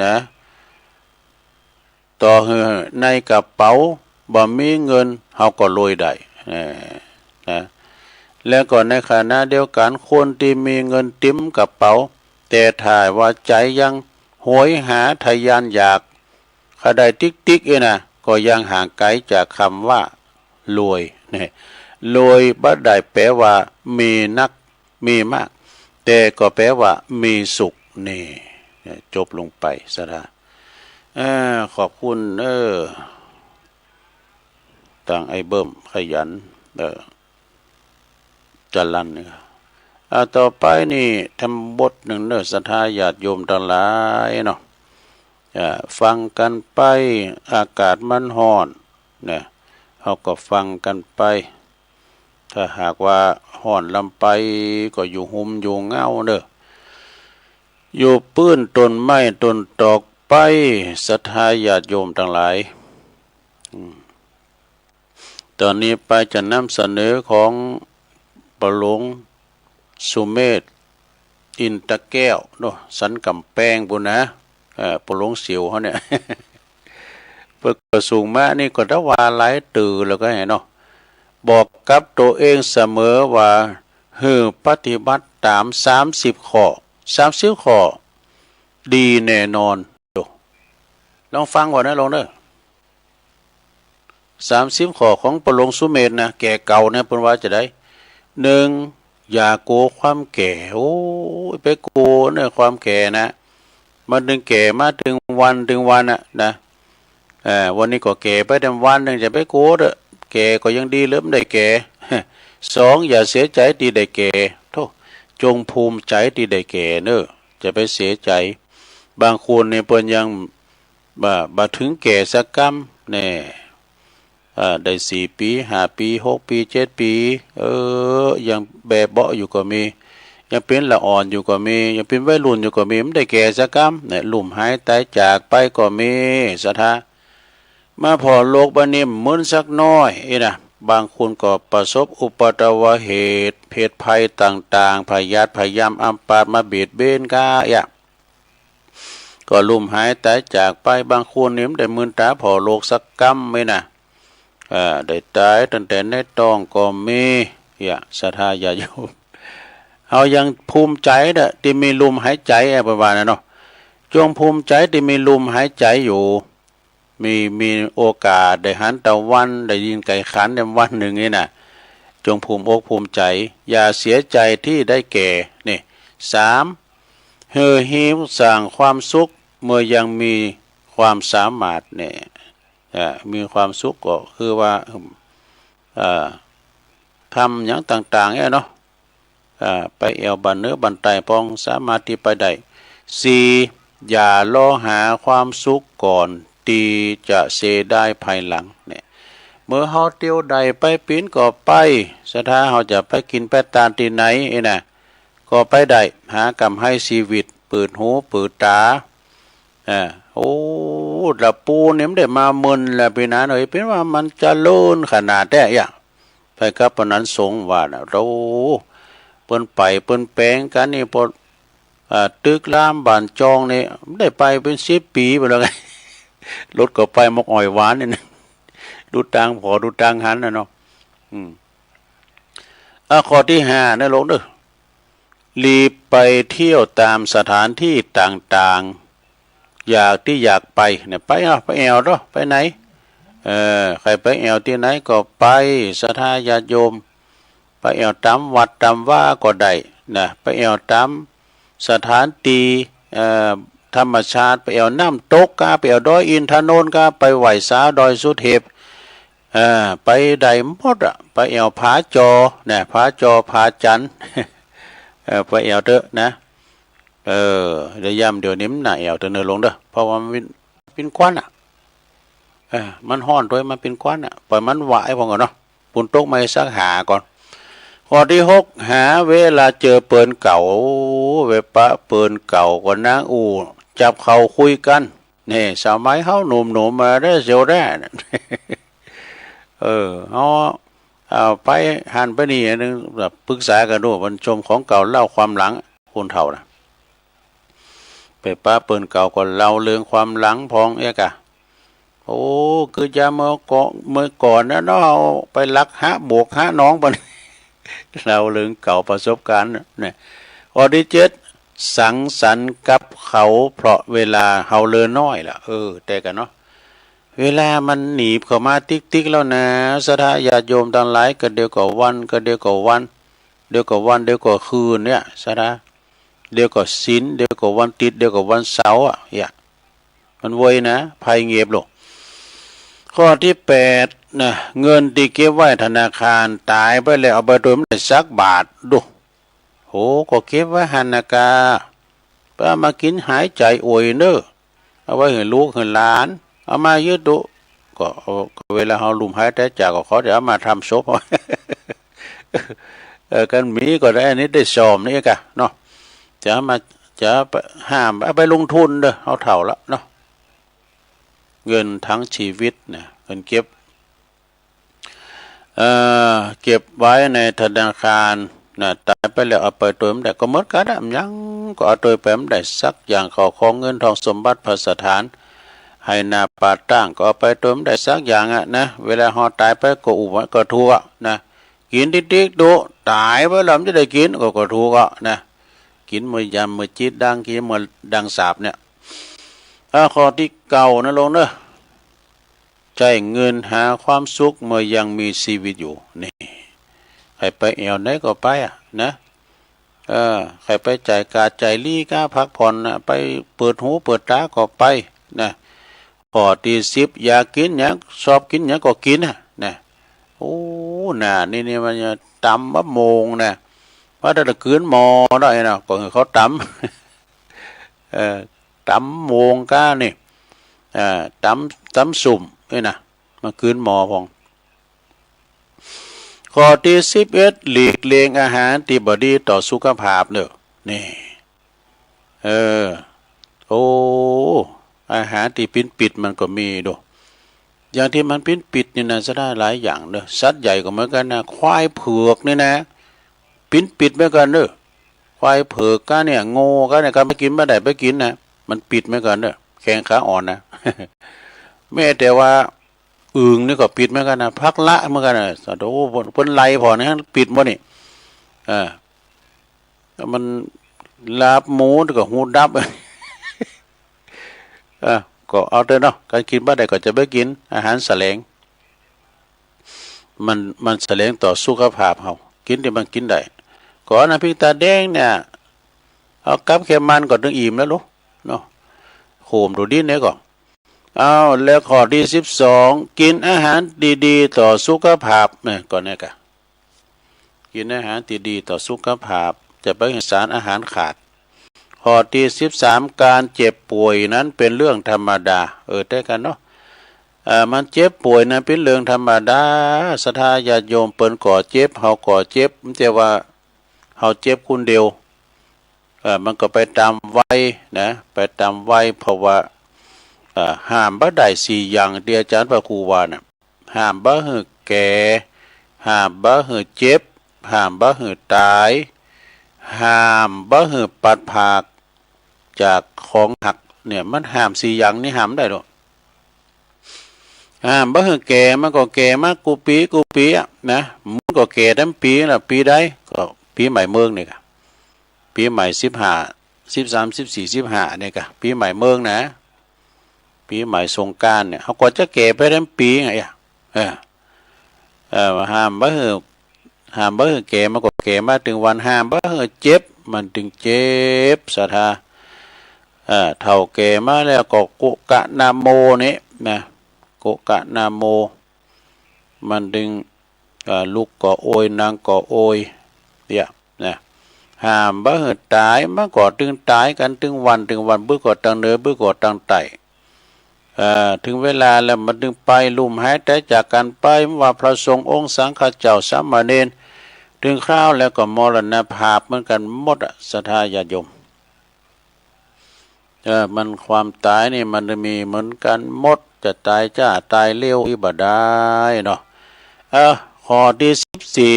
นะต่อในกระเป๋าบ่มีเงินเฮาก็รวยได้นะแล้วก็ในขณะเดียวกันคนที่มีเงินติ้มกระเป๋าแต่ถ้าว่าใจยังโหยหาทะยานอยากขะได้ติ๊กนะก็ยังห่างไกลจากคำว่ารวยนี่รวยบ่ได้แปลว่ามีนักมีมากแต่ก็แปลว่ามีสุขนี่จบลงไปซะละขอบคุณต่างไอ้เบิ่มขยันจันลันนี่ต่อไปนี่ทำบทหนึ่งเนอะศรัทธาญาติโยมทั้งหลายเนาะฟังกันไปอากาศมันร้อนเนี่ยเขาก็ฟังกันไปถ้าหากว่าร้อนลำไปก็อยู่หุมอยู่เงาเนอะอยู่ปื้นต้นไม้ต้นตอกไปศรัทธาญาติโยมทั้งหลายตอนนี้ไปจะนำเสนอของปหลวงสุเมธอินตะแก้วเนาะสันกำแพงปุ่นนะปหลวงเสียวเขาเนี่ย เพื่อกระสูงมานี่ก็ถ้าว่าหลายตื่อแล้วก็เห็นเนาะบอกกับตัวเองเสมอว่าปฏิบัติตาม30 ข้อ30 ข้อดีแน่นอนดูลองฟังก่อนนะลองเด้อ30 ข้อของปหลวงสุเมธนะแก่เก่าเนี่ยเพิ่นว่าจะได้1 อย่าโกความแก่โอ้ยไปโกเนี่ยความแก่นะมันถึงแก่มาถึงวันนะวันนี้ก็แก่ไปแต่วันหนึ่งจะไปโกเด้อแก่ก็ยังดีเริ่มได้แก่สองอย่าเสียใจที่ได้แก่โธ่จงภูมิใจที่ได้แก่เนอะจะไปเสียใจบางคนเนี่ยเพิ่นยังบ่ถึงแก่สักกำแน่ได้4 ปี5 ปี6 ปี7 ปียังแบบเบาะอยู่ก็มียังเป็นละอ่อนอยู่ก็มียังเป็นวัยรุ่นอยู่ก็มีไม่ได้แก่สักกำเนี่ยลุ่มหายตายจากไปก็มีสถามาพอโลกบัดนี้มึนสักน้อยนะบางคนก็ประสบอุบัติเหตุเพศภัยต่างๆพยาธิพยายามอัมพาตมาเบียดเบียนกายก็ลุ่มหายตายจากไปบางคนนี่ได้มืนตาพอโลกสักกำไหมนะได้ตายตั้งแต่ในท้องก็มีศรัทธาญาโยมเอายังภูมิใจเด้อที่มีลมหายใจประมาณนั้นเนาะจงภูมิใจที่มีลมหายใจอยู่มีโอกาสได้หันตะวันได้ยินไก่ขันในวันหนึ่งนี่นะจงภูมิอกภูมิใจอย่าเสียใจที่ได้แก่นี่3หิวสั่งความสุขเมื่อยังมีความสามารถเนี่ยมีความสุขก็คือว่าทำอย่างต่างๆเนี่ยเนาะไปเอวบันเนื้อบันไตปองสามารถที่ไปได้4อย่าล่อหาความสุขก่อนที่จะเสียได้ภายหลังเนี่ยเมื่อเฮาเที่ยวใดไปปีนก็ไปสถาเฮาจะไปกินไปตานที่ไหนนะก็ไปได้หากรรมให้ชีวิตเปิดหูเปิดตาโอ้ละปูเนี่ยมันได้มามึนแล้วพี่น้าหน่อยเป็นว่ามันจะโลนขนาดแท้ไปครับปนั้นสงว่าเราเปิ้นไปเปิ้นแปลงกันนี่พอตึกล่ามบ้านจองนี่ได้ไปเป็น10 ปีไปแล้วไงรถก็ไปมกอ้อยหวานนี่นะดูตังพอดูตังหันนะเนาะข้อที่5นะลงเด้อรีบไปเที่ยวตามสถานที่ต่างๆอยากไปเนี่ยไปไปแอวเนาะไปไหนใครไปแอวที่ไหนก็ไปศรัทธาญาติโยมไปแอวตามวัดตามว่าก็ได้นะไปแอวตามสถานที่ธรรมชาติไปแอวน้ำตกกาไปแอวดอยอินทนนท์กาไปไหวสาดอยสุเทพไปได้หมดไปแอวผาจอเนี่ยผาจอผาจันไปแอวเถอะนะเดี๋ยวย้ำเดี๋ยวนี้มันหน่าแอวเถอะเนอลงเด้อเพราะว่ามันเป็นควันมันห้อนด้วยมันเป็นควันปล่อยมันไหวพอก่อนเนาะปุ่นตกไม่สักหาก่อนข้อที่6หาเวลาเจอเปินเก่าเวปะเปินเก่าก็นางจับเขาคุยกันนี่สมัยเฮาหนุ่มมาได้เสียวได้เอาไปหันไปนี่นึงแบบปรึกษากันดูมันชมของเก่าเล่าความหลังคนเฒ่านะไปป้าเปินเก่าก็เล่าเรื่องความหลังพองโอ้คือจะเมื่อก่อนนะเนาะไปลักหาบวกหาน้องปะเราเรื่องเก่าประสบการณ์เนี่ยข้อที่7สังสรรค์กับเขาเพราะเวลาเฮาเลือน้อยล่ะแต่กันเนาะเวลามันหนีบเข้ามาติ๊กแล้วนะศรัทธาญาติโยมทั้งหลายก็เดียวกับวันก็เดียวกับวันเดียวกับวันเดียวกับคืนเนี่ยศรัทธาเดียวกับศีลเดียวกับวันติดเดียวกับวันเสาร์มันเว้ยนะภัยเงียบหรอกข้อที่8นะเงินที่เก็บไว้ธนาคารตายไปแล้วเอาไปโดยไม่ได้สักบาทดูโหก็เก็บไว้หันนากาเพื่อมากินหายใจอวยเนอะเอาไว้ให้ลูกให้หลานเอามายืดดูก็เวลาเขาลุมหายใจจากก็เขาเดี๋ยวเอามาทำศพกันมีก็ได้อันนี้ได้สอมนี่กะเนาะจะห้ามเอาไปลงทุนเด้อเอาเถ่าละเนาะเงินทั้งชีวิตเนี่ยเงินเก็บไว้ในธนาคารนะตายไปแล้วเอาไปตัวมันได้ก็หมดกันยังก็เอาตัวไปมันได้สักอย่างของเงินทองสมบัติพระสถานให้นาปาตั้งก็เอาไปตัวมันได้สักอย่างนะเวลาหอตายไปก็อุบก็ทั่วนะกินติ๊กดูตายไปแล้วมันจะได้กินก็ทั่วนะกินมือยำมือจีดดังกินมือดังสาบเนี่ยข้อที่เก่านะลงเนอะใช้เงินหาความสุขเมื่อยังมีชีวิตอยู่นี่ ใครไปแอวไหนก็ไปนะใครไปจ่ายกาจ่ายลี่ก้าพักผ่อนนะไปเปิดหูเปิดตาก็ไปนะพอตี10อยากกินอย่างชอบกินอย่างก็กินนะโอ้น่ะนี่มันจะตำมะโมงนะว่าถ้าคืนหมอได้นะก็เขาตำตำโมงก้านี่ตำสุ่มนี่นะมาคืนหมอพองข้อที่11หลีกเลี่ยงอาหารที่บ่ดีต่อสุขภาพเนอะนี่โอ้อาหารที่ปิดมันก็มีดูอย่างที่มันปิดนี่นะจะได้หลายอย่างเนอะสัตว์ใหญ่ก็เหมือนกันนะควายเผือกนี่นะปิดเหมือนกันเนอะควายเผือกก็เนี่ยโง่ก็เนี่ยก็ไม่กินไม่ได้ไปกินนะมันปิดเหมือนกันเนอะแข้งขาอ่อนนะ แม้แต่ว่าอึ่งนี่ก็ปิดเหมือนกันนะพักละเหมือนกันนะสะโดบนไหลพอนะปิดหมดนี่มันลาบหมูก็หูดับ ก็เอาเถอะเนาะการกินบ้าใดก็จะไปกินอาหารแสลงมันแสลงต่อสุขภาพเรากินที่มันกินได้ก่อนนะพริกตาแดงเนี่ยเอากับเค็มมันก็ถึงอิ่มแล้วลูกเนาะโขมดูดินเนี่ยก่อนเอาแล้วข้อที่12กินอาหารดีๆต่อสุขภาพเนี่ยก่อนเนี่ยกะกินอาหารดีๆต่อสุขภาพจะไปสารอาหารขาดข้อที่13การเจ็บป่วยนั้นเป็นเรื่องธรรมดาได้กันเนาะมันเจ็บป่วยนั้นเป็นเรื่องธรรมดาศรัทธาญาติโยมเปิ้นก่อเจ็บเฮาก่อเจ็บมันจะว่าเฮาเจ็บคนเดียวมันก็ไปตามวัยนะไปตามวัยเพราะว่าห้ามบ่ได้4อย่างที่อาจารย์พระครูว่าน่ะห้ามบ่ให้แก่ห้ามบ่ให้เจ็บห้ามบ่ให้ตายห้ามบ่ให้ปัดภาคจากของหักเนี่ยมันห้าม4อย่างนี้ห้ามได้หรอกบ่ให้แก่มันก็แก่มากกูปีนะมันก็แก่ทั้งปีน่ะปีใดก็ปีใหม่เมืองนี่ค่ะปีใหม่15 13 14 15นี่ค่ะปีใหม่เมืองนะปีใหม่สงกรานต์เนี่ยเขาก็จะแก่ไปทั้งปีไงห้ามบ่ให้แก่มันก็แก่มาถึงวันห้ามบ่ให้เจ็บมันถึงเจ็บศรัทธาเท่าแก่มาแล้วก็โกกะนาโมนี่นะโกกะนาโมมันดึงลูกก็โอยนางก็โอยเนี่ยนะห้ามบ่ให้ตายมาก็ถึงตายกันถึงวันบื้อก็ตังเนื้อบื้อก็ตังไตถึงเวลาแล้วมันดึงไปลุ่มหายใจจากกันไปว่าพระสงฆ์องค์สังฆเจ้าสามเณรถึงคราวแล้วก็มรณภาพเหมือนกันหมดศรัทธาญาติโยมมันความตายนี่มันมีเหมือนกันหมดจะตายจ้าตายเร็วอิบได้เนาะข้อที่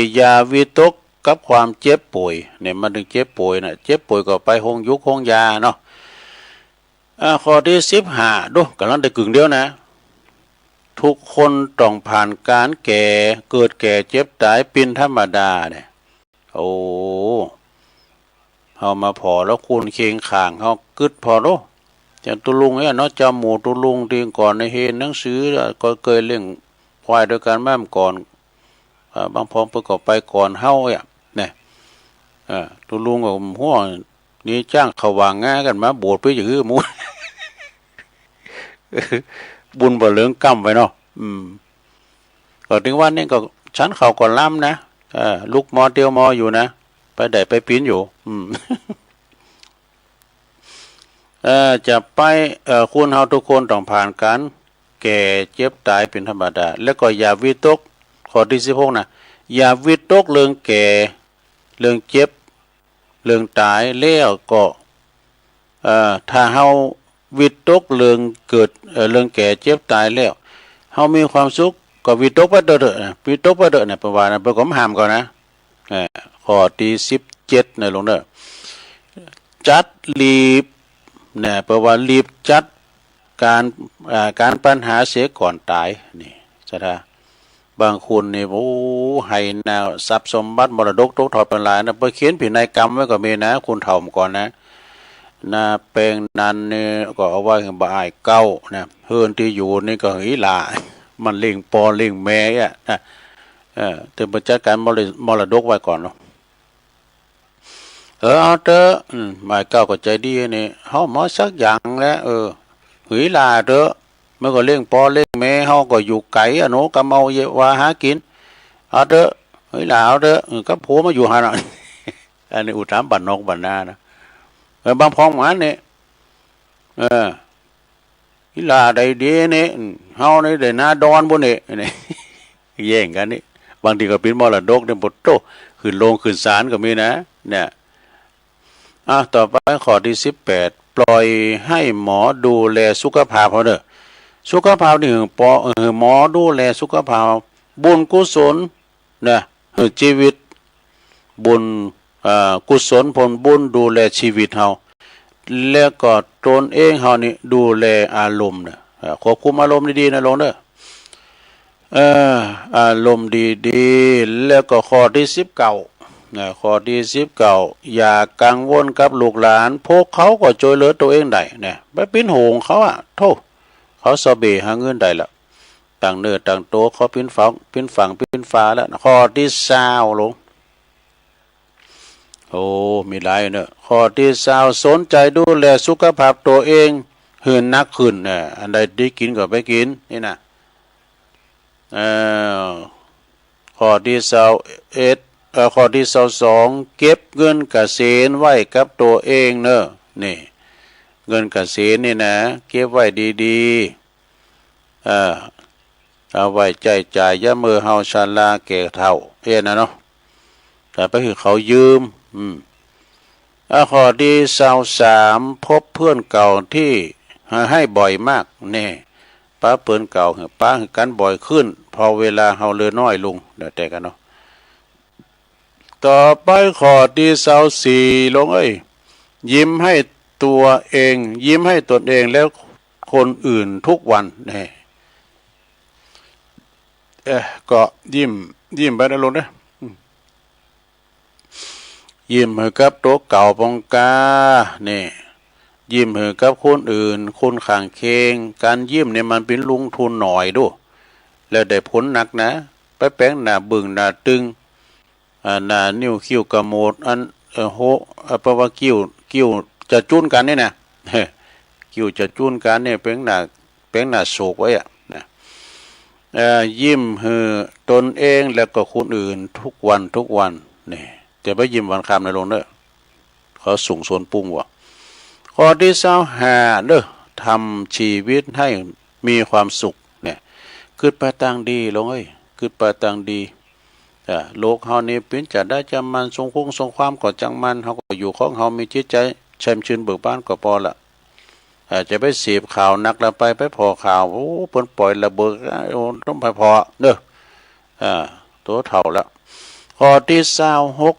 14อย่าวิตกกับความเจ็บป่วยเนี่ยมันถึงเจ็บป่วยนะเจ็บป่วยก็ไปห้องยุกห้องยาเนาะข้อที่15ดูกำลังได้กึ่งเดียวนะทุกคนต้องผ่านการแก่เกิดแก่เจ็บตายเป็นธรรมดาเนี่ยโอ้เฮามาพอแล้วคุณเคียงข้างเฮากึดพอโลจังตุลุงเนี่ยเนาะจำหมู่ตุลุงที่ก่อนในเห็นหนังสือก็เคยเลี้ยงควายด้วยกันแม่มก่อนบางพองเพิ่นก็ไปก่อนเฮาเนี่ยตุลุงก็หัวนี่จ้างเขาวางงากันมาโบสถ์ไปอย่างหมู่ บุญบ่เหลืองกำไว้เนาะก็ถึงวันนี้ก็ชั้นเขาก่อนล้ำนะลูกมอเตียวมออยู่นะไปได้ไปปีนอยู่จะไปคุณเฮาทุกคนต้องผ่านการแก่เจ็บตายเป็นธรรมดาแล้วก็อย่าวิตกข้อที่16นะอย่าวิตกเรื่องแก่เรื่องเจ็บเรื่องตายแล้วก็ถ้าเฮาวิตกเรื่องเกิดเรื่องแก่เจ็บตายแล้วเฮามีความสุขก็วิตกไปเด้อวิตกไปเด้อเนี่ยประว่านะเพิ่นก็ห้ามก่อนนะข้อที่17นะลงเด้อจัดรีบเนี่ยแปลว่ารีบจัดการปัญหาเสียก่อนตายนี่ศรัทธาบางคนนี่โอ้ให้แนวทรัพย์สมบัติมรดกตกทอดเป็นหลายนะไปเขียนผิดในกรรมไว้ก็มีนะคุณเฒ่าก่อนนะนาแปลงนั้นนี่ก็เอาไว้ให้บ่อายเก้านะเฮือนที่อยู่นี่ก็หิลามันเลี้ยงปอเลี้ยงแม่นะ ถึงไปจัดการมรดกไว้ก่อนเนาะเอาเถอะหมายเก้าก็ใจดีนี่เฮาหมอสักอย่างแล้วหืยลาเถอะเมื่อก็เลี้ยงพ่อเลี้ยงแม่เฮาก็อยู่ไกลอะหนูก็เมาเยว่าหากินเอาเถอะหืยลาเอาเถอะก็ผัวมาอยู่หาหน่อยอันนี้อุทานบ้านนอกบ้านนานะบางพ้องหมาเนี่ยอีลาใดเดีนี่เฮาในได้นาดอนบ่นี่นี่แย่งกันนี่บางทีก็เป็นมรดกเนี่ยบ่โตขึ้นโรงขึ้นศาลก็มีนะเนี่ยต่อไปข้อที่18ปล่อยให้หมอดูแลสุขภาพเขาเด้อสุขภาพนี่หมอดูแลสุขภาพบุญกุศลนะชีวิตบุญกุศลผลบุญดูแลชีวิตเฮาแล้วก็ตนเองเฮานี่ดูแลอารมณ์นะควบคุมอารมณ์ดีๆนะลงเด้ออารมณ์ดีๆแล้วก็ข้อที่19ข้อที่19อย่ากังวลกับลูกหลานพวกเขาก็ช่วยเหลือตัวเองได้เนี่ยไปปิ้นโหงเขาโธ่เขาสะเบหาเงินได้ละต่างเนื้อต่างโตเขาปิ้นฝั่งปิ้นฟ้าแล้วข้อที่20ลงโอ้มีหลายเนอะข้อที่20สนใจดูแลสุขภาพตัวเองหื่นนักขึ้นอันใดดีกินก็ไปกินนี่นะข้อที่21ข้อที่22เก็บเงินเกษียณไว้กับตัวเองเนอะนี่เงินเกษียณนี่นะเก็บไว้ดีๆเอาไว้จ่ายอย่ามือเฮาชราแก่เฒ่านะเนาะแต่ไปคือเขายืมข้อที่23พบเพื่อนเก่าที่ให้บ่อยมากนี่ป้าเปิ้นเก่าป้ากันบ่อยขึ้นพอเวลาเฮาเหลือน้อยลงเดี๋ยวแต่กันเนาะต่อไปข้อที่24ลงยิ้มให้ตัวเองยิ้มให้ตนเองแล้วคนอื่นทุกวันนี่ก็ยิ้มไปนะลงนะยิ้มให้กับตัวเก่าปองกานี่ยิ้มให้กับคนอื่นคนข้างเคียงการยิ้มเนี่ยมันเป็นลงทุนหน่อยดูแล้วได้ผลหนักนะไปแป้งหน้าบึ้งหน้าตึงหน้านิ้วคิ้วกระโมดเพราะว่าคิ้วจะจุนกันนี่นะคิ้วจะจุนกันเนี่ยแป้งหน้าโศกไว้นะยิ้มให้ตนเองแล้วก็คนอื่นทุกวันนี่จะไปยิ้มวันคำในลงเด้อเขาส่งส่วนปรุงวะข้อที่25เด้อทำชีวิตให้มีความสุขเนี่ยคิดไปต่างดีลงคิดไปต่างดีโลกเฮานี่เป็นจะได้จำมันทรงความก่อจังมันเฮาก็อยู่ของเฮามีจิตใจแช่มชื่นเบิกบานก็พอละจะไปเสพข่าวนักแล้วไปพอข่าวโอ้เปิ้นปล่อยระเบิดต้องไปพอเด้อตัวเท่าละข้อที่26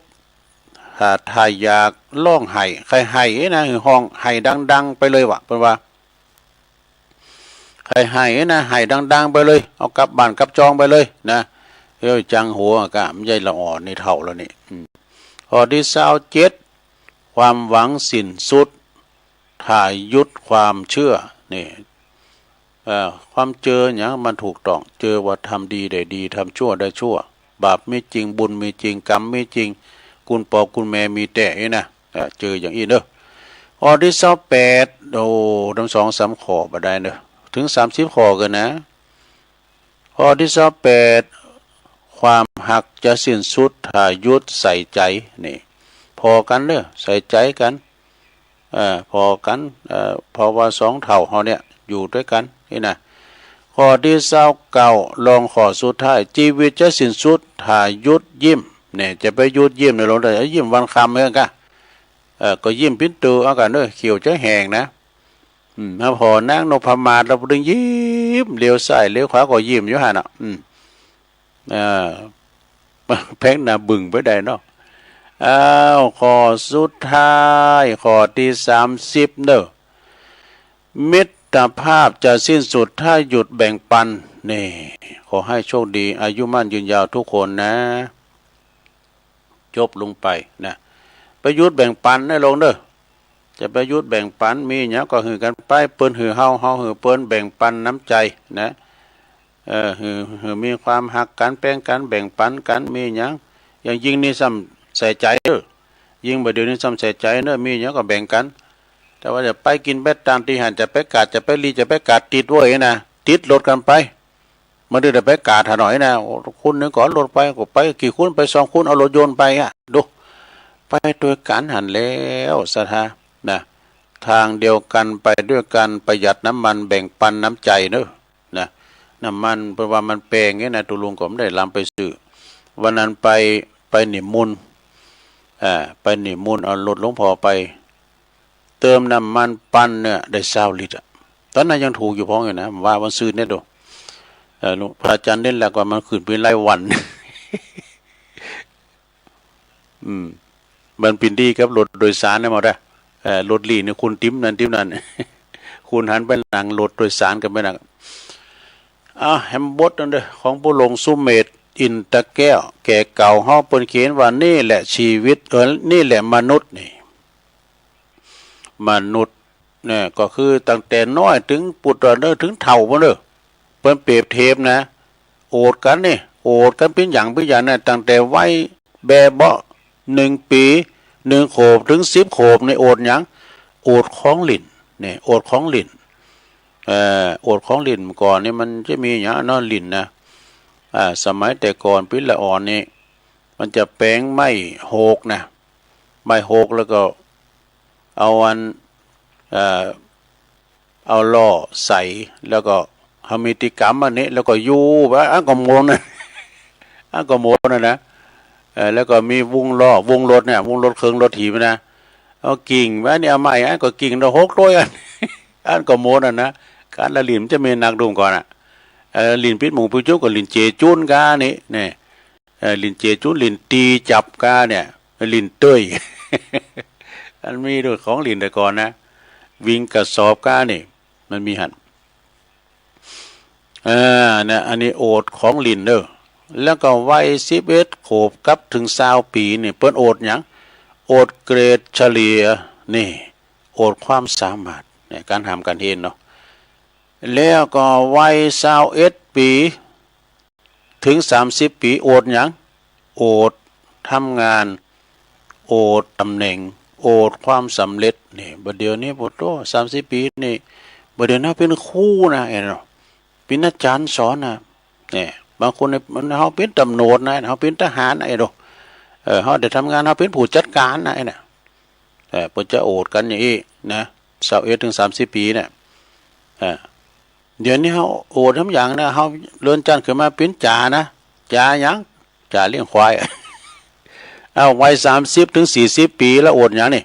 ถ้าอยากร้องไห้ใครไห้นะห้องไห้ดังๆไปเลยวะเพิ่นว่าใครไห้นะไห้ดังๆไปเลยเอากลับบ้านกลับจองไปเลยนะจังหัวก็ไม่ใช่ละอ่อนนี่เท่าแล้วนี่ข้อที่27ความหวังสิ้นสุดถ้ายุดความเชื่อนี่ความเจออย่างมันถูกต้องเจอว่าทำดีได้ดีทำชั่วได้ชั่วบาปไม่จริงบุญมีจริงกรรมไม่จริงคุณพ่อคุณแม่มีแต่นะเจออย่างนี้เด้อข้อที่28ทั้ง2-3ข้อบ่ได้เด้อถึง30ข้อกันนะข้อที่28ความหักจะสิ้นสุดถ้ายุดใส่ใจนี่พอกันเด้อใส่ใจกันพอกันเพราะว่า2เท่าเฮาเนี่ยอยู่ด้วยกันนี่นะข้อที่29ลองข้อสุดท้ายชีวิตจะสิ้นสุดถ้ายุดยิ้มเนี่ยจะไปยุดยิ้มในลงได้ยิ้มวันคำเหมือนกันก็ยิ้มพิ้นตูเอากันเด้อเขียวจะแหงนะถ้าพอนางนพมาศเราดึงยิ้มเลี้ยวซ้ายเลี้ยวขวาก็ยิ้มอยู่หั่นน่ะแพงหน้าบึ้งไปได้เนาะข้อสุดท้ายข้อที่30เด้อมิตรภาพจะสิ้นสุดถ้าหยุดแบ่งปันนี่ขอให้โชคดีอายุมั่นยืนยาวทุกคนนะจบลงไปนะประยุทธ์แบ่งปันได้ลงเด้อจะประยุทธ์แบ่งปันมีหยังก็หือกันไปเปิ้นหือเฮาหือเปิ้นแบ่งปันน้ำใจนะ มีความหักกันแป้งกันแบ่งปันกันมีหยังอย่างยิ่งนี่ซ้ำใส่ใจเด้อยิ่งบ่เดี๋ยวนี้ซ้ำใส่ใจเด้อมีหยังก็แบ่งกันแต่ว่าจะไปกินเบ็ดตามที่หันจะไปกาดจะไปรีจะไปกาดติดไว้นะติดรถกันไปมันได้ไปกาดหาหน่อยนะคุณนึงก่อนรถไปก็ไปกี่คุณไปสองคุณเอารถยนต์ไปอ่ะดูไปด้วยกันหันแล้วสถานะทางเดียวกันไปด้วยกันประหยัดน้ำมันแบ่งปันน้ำใจเนอะนะน้ำมันเพราะว่ามันแพงเงี้ยนะตุลุงก็ไม่ได้ลำไปซื้อวันนั้นไปนิมนต์ไปนิมนต์เอารถหลวงพ่อไปเติมน้ำมันปั่นเนี่ยได้20 ลิตรตอนนั้นยังถูกอยู่พ้องอยู่นะว่าวันซื้อเนี่ยดูพระอาจารย์เล่นแล้วก็มันขึ้นเป็นรายวัน มันปินดีครับรถโดยสารเนี่ยมาได้รถลีเนี่ยคุณติ้มนั่น คุณหันไปหนังรถโดยสารกันไปหนังแฮมบดนั่นเด้อของผู้ลงสุเมธอินตะแก้วแก่เก่าเฮาเปิ้นเขียนว่านี่แหละชีวิตนี่แหละมนุษย์นี่มนุษย์เนี่ยก็คือตั้งแต่น้อยถึงปุตตะเด้อถึงเฒ่าบ่เด้อเปิ้นเปรียบเทียบนะโอดกันนี่โอดกันเป็นอย่างน่ะตั้งแต่วัยแบเบาะ1 ปี1 โขบถึง10 โขบในโอดหยังโอดของลิ้นนี่โอดของลิ้นโอดของลิ้นก่อนนี่มันจะมีหยังเนาะลิ้นนะสมัยแต่ก่อนปิ้นละอ่อนนี่มันจะแป้งไม้โหกนะไม้โหกแล้วก็เอาเอาล่อใส่แล้วก็ทำมิติกรรมอันนี้แล้วก็อยู่ว่าก็โมนนะก็โมนนะแล้วก็มีวงล้อวงรถเนี่ยวงรถเครื่องรถถีบนะเอากิ่งว่านี่เอาไม้ก็กิ่งเรา600อันก็โมนนะการละลิ้นจะมีนักดุมก่อนลิ้นพิษหมูพิจุกับลิ้นเจจุนกานี่เนี่ยลิ้นเจจุนลิ้นตีจับกาเนี่ยลิ้นเต้ย อันมีด้วยของลิ้นแต่ก่อนนะวิ่งกระสอบกานี่มันมีหันเนี่ยอันนี้โอดของลิ้นเด้อแล้วก็วัย11 โขบกับถึง20 ปีนี่เปิ้นโอดหยังโอดเกรดเฉลี่ยนี่โอดความสามารถในการทำการเห็นเนาะแล้วก็วัย21 ปีถึง30 ปีโอดหยังโอดทำงานโอดตำแหน่งโอดความสำเร็จนี่บัดเดี๋ยวนี้บ่โต30 ปีนี่บัดเดี๋ยวนั้นเป็นครูนะเนาะเป็นอาจารย์สอนนะเนี่ยบางคนมันเฮาเป็นตำรวจนะเฮาเป็นทหารเนาะเฮาได้ทำงานเฮาเป็นผู้จัดการนะเนี่ยเพิ่นจะโอดกันอย่างนี้นะ21 ถึง 30 ปีเนี่ยเดี๋ยวนี้เฮาโอดทำอย่างนะเฮาเลื่อนชั้นขึ้นมาเป็นจ่านะจ่าหยังจ่าเลี้ยงควาย เอาวัย30 ถึง 40 ปีแล้วโอดหยังนี่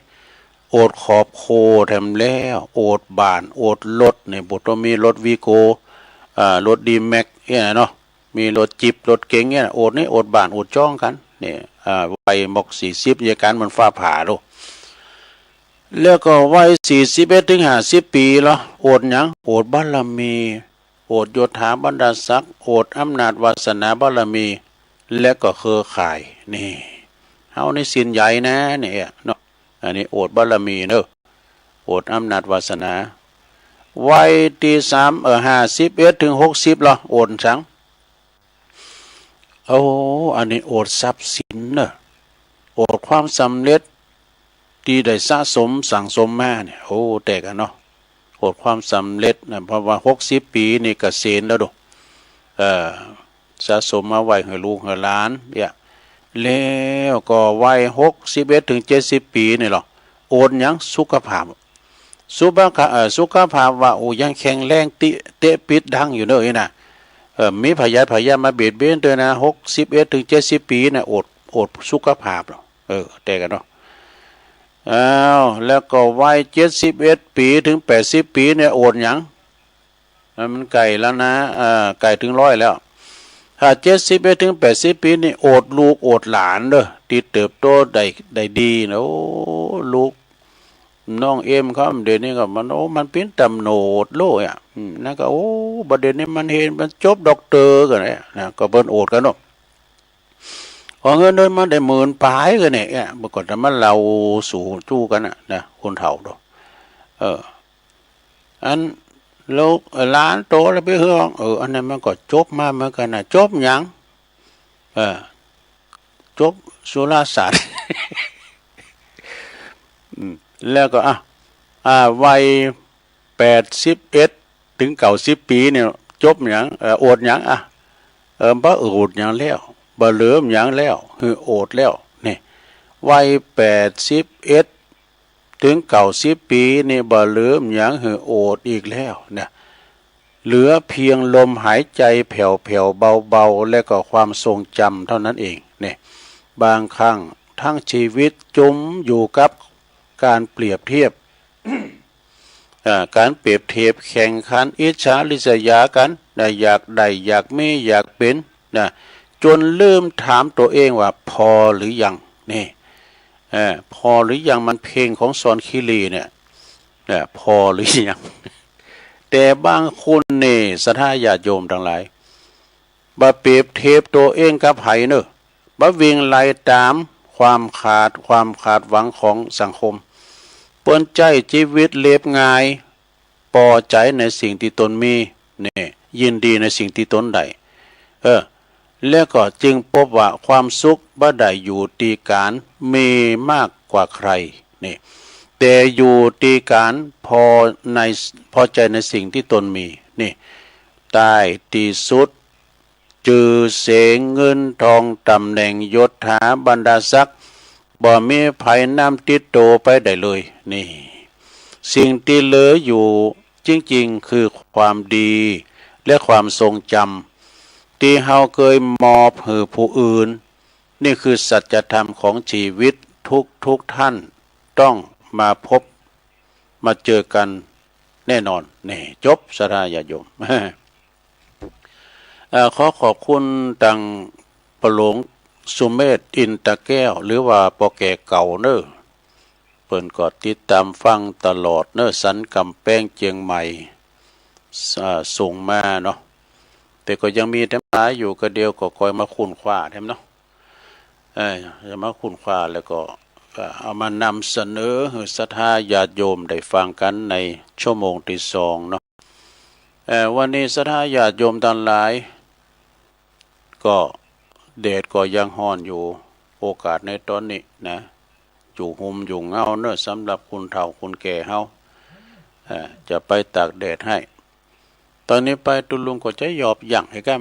โอดขอบโคแถมแล้วโอดบ้านโอดรถนี่บ่ต้องมีรถวีโก้รถดีแม็กเนี่ยเนาะมีรถจิบรถเก๋งเนี่ยโอดนี่โอดบ้านโอดจ้องกันนี่วัยมก40ยการมันฟ้าผ่าโลแล้วก็วัย41 ถึง 50 ปีแล้วโอดหยังโอดบารมีโอดยศถาบรรดาศักดิ์โอดอำนาจวาสนาบารมีและก็เครือข่ายนี่เฮาในศีลใหญ่นะเนี่ยเนาะอันนี้โอดบารมีเด้อโอดอำนาจวาสนาวัยที่51 ถึง 60ละโอดสังอันนี้โอดทรัพย์สินเนอะโอดความสำเร็จที่ได้สะสมสั่งสมมาเนี่ยแต่กันเนาะโอดความสำเร็จนะเพราะว่า60 ปีนี่เกษียณแล้วดูสะสมมาไว้ให้ลูกให้หลานเนี่ยแล้วก็วัย61 ถึง 70 ปีนี่หรอโอดหยังสุขภาพสุขภาพว่ายังแข็งแรงเตะปิดดังอยู่เด้อนะมีพยามาเบียดเบียนด้วยนะ61 ถึง 70 ปีน่ะอดสุขภาพหรอแต่กันเนาะแล้วก็วัย71 ปีถึง 80 ปีเนี่ยโอดหยังมันไกลแล้วนะไกลถึง100แล้วถ้า71 ถึง 80 ปีนี่โอดลูกโอดหลานเด้อที่เติบโตได้ดีนะลูกน้องเอ็มครับเดี๋ยวนี้ก็มันเป็นตำโนดโลอ่ะนั่นก็บัดเดี๋ยวนี้มันเห็นมันจบด็อกเตอร์กันเนี่ยนะก็เปิ้นโอดกันเนาะพอเงินเดินมาได้10,000 ปลายกันเนี่ยเมื่อก่อนแต่มันเราสู่จู้กันนะคนเฒ่าดอกอัน แล้วล้านโตแล้วไปเฮืองอันนั้นมันก็จบมาเหมือนกันนะจบหยังจบสุราษฎร์ แล้วก็วัย81ถึง90 ปีเนี่ยจบหยังโอดหยังบ่โอดหยังแล้วบ่เหลือหยังแล้วคือโอดแล้วนี่วัย81ถึง90 ปีนี่บ่เหลือหยังคือโอดอีกแล้วเนี่ยเหลือเพียงลมหายใจแผ่วๆเบาๆและก็ความทรงจำเท่านั้นเองเนี่ยบางครั้งทั้งชีวิตจมอยู่กับการเปรียบเทียบ การเปรียบเทียบแข่งขันอิจฉาริษยากันอยากได้อยากมีอยากเป็นจนลืมถามตัวเองว่าพอหรือยังนี่พอหรือยังมันเพลงของซอนคิรีเนี่ยพอหรือยัง แต่บางคนนี่ศรัทธาญาติโยมทั้งหลายบ่เปรียบเทียบตัวเองกับไผเนอะบ่วิ่งไล่ตามความขาดหวังของสังคมเปิ้นใจชีวิตเรียบง่ายพอใจในสิ่งที่ตนมีนี่ยินดีในสิ่งที่ตนได้แล้วก็จึงพบว่าความสุขบ่ได้อยู่ที่การมีมากกว่าใครนี่แต่อยู่ที่การพอใจในสิ่งที่ตนมีนี่ใต้ที่สุดจือเสงเงินทองตำแหน่งยศถาบรรดาศักดิ์บ่มีภัยนำติดโตไปได้เลยนี่สิ่งที่เหลืออยู่จริงๆคือความดีและความทรงจำที่เฮาเคยมอบให้ผู้อื่นนี่คือสัจธรรมของชีวิตทุกท่านต้องมาพบมาเจอกันแน่นอนนี่จบศรัทธาญาติโยม ขอขอบคุณตังประหลวงสุเมธอินตะแก้วหรือว่าปอแก่เก่าเนอะเปิ่นก็ติดตามฟังตลอดเนอะสันกำแป้งเจียงใหม่ส่งมาเนาะแต่ก็ยังมีแถมหลายอยู่ก็เดียวก็คอยมาคุ้นคว้าแถมเนาะจะมาคุ้นคว้าแล้วก็เอามานำเสนอให้ศรัทธาญาติโยมได้ฟังกันในชั่วโมงที่2เนาะวันนี้ศรัทธาญาติโยมทั้งหลายก็แดดก็ยังร้อนอยู่โอกาสในตอนนี้นะอยู่ห่มอยู่เงาเนอะสำหรับคุณเฒ่าคุณแก่เฮาจะไปตากแดดให้ตอนนี้ไปตุลุงก็จะหยอบยั่งให้กัน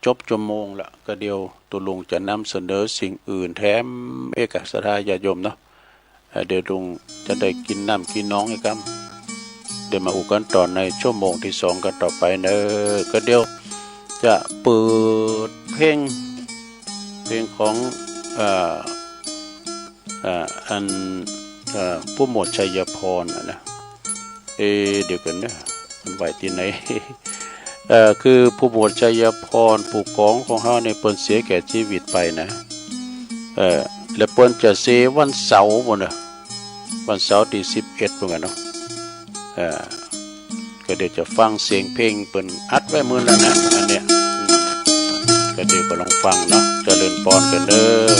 จบชั่วโมงละก็เดียวตุลุงจะนำเสนอสิ่งอื่นแถมเอกศรัทธาญาติโยมเนาะเดี๋ยวลุงจะได้กินน้ำกินน้องให้กันเดี๋ยวมาอุกันต่อในชั่วโมงที่2กันต่อไปเนอะก็เดียวจะเปิดเพลงของอันผู้หมวดชัยพรนะเดี๋ยวกันนะมันไหวที่ไหน คือผู้หมวดชัยพรผู้กองของเฮาในเปิ้นเสียแก่ชีวิตไปนะและเปิ้นจะเสียวันเสาร์บ่นะวันเสาร์ที่11เหมือนกันเนาะก็เดี๋ยวจะฟังเสียงเพลงเปิ้นอัดไว้มื้อแล้วนะอันเนี้ยก็เดี๋ยวก็ลองฟังเนาะเจริญพรกันเด้อ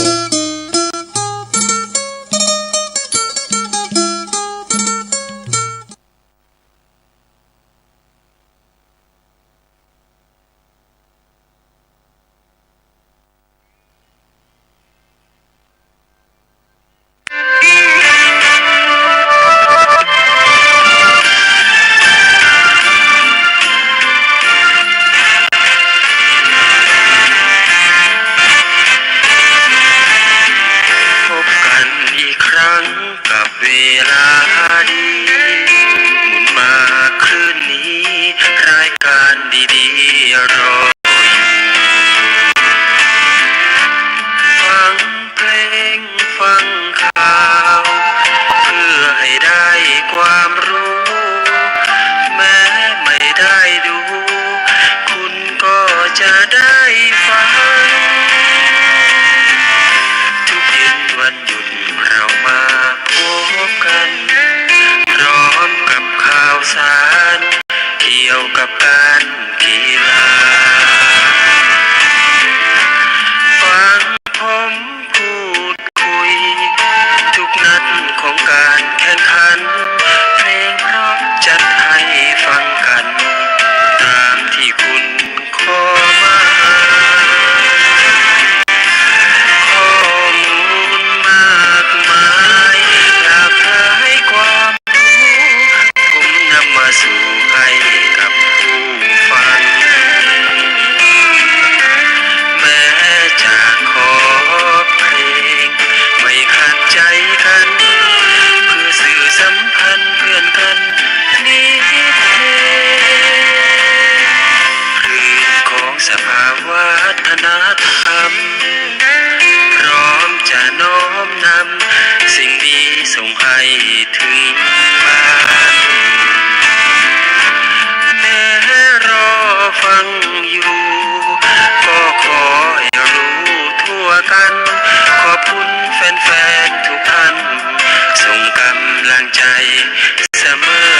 ของการแข่งขันเพลงเพราะจัดให้ฟังกัน ถึงบ้านแม้รอฟังอยู่ก็ขอให้รู้ทั่วกันขอบคุณแฟนๆทุกท่านส่งกำลังใจเสมอ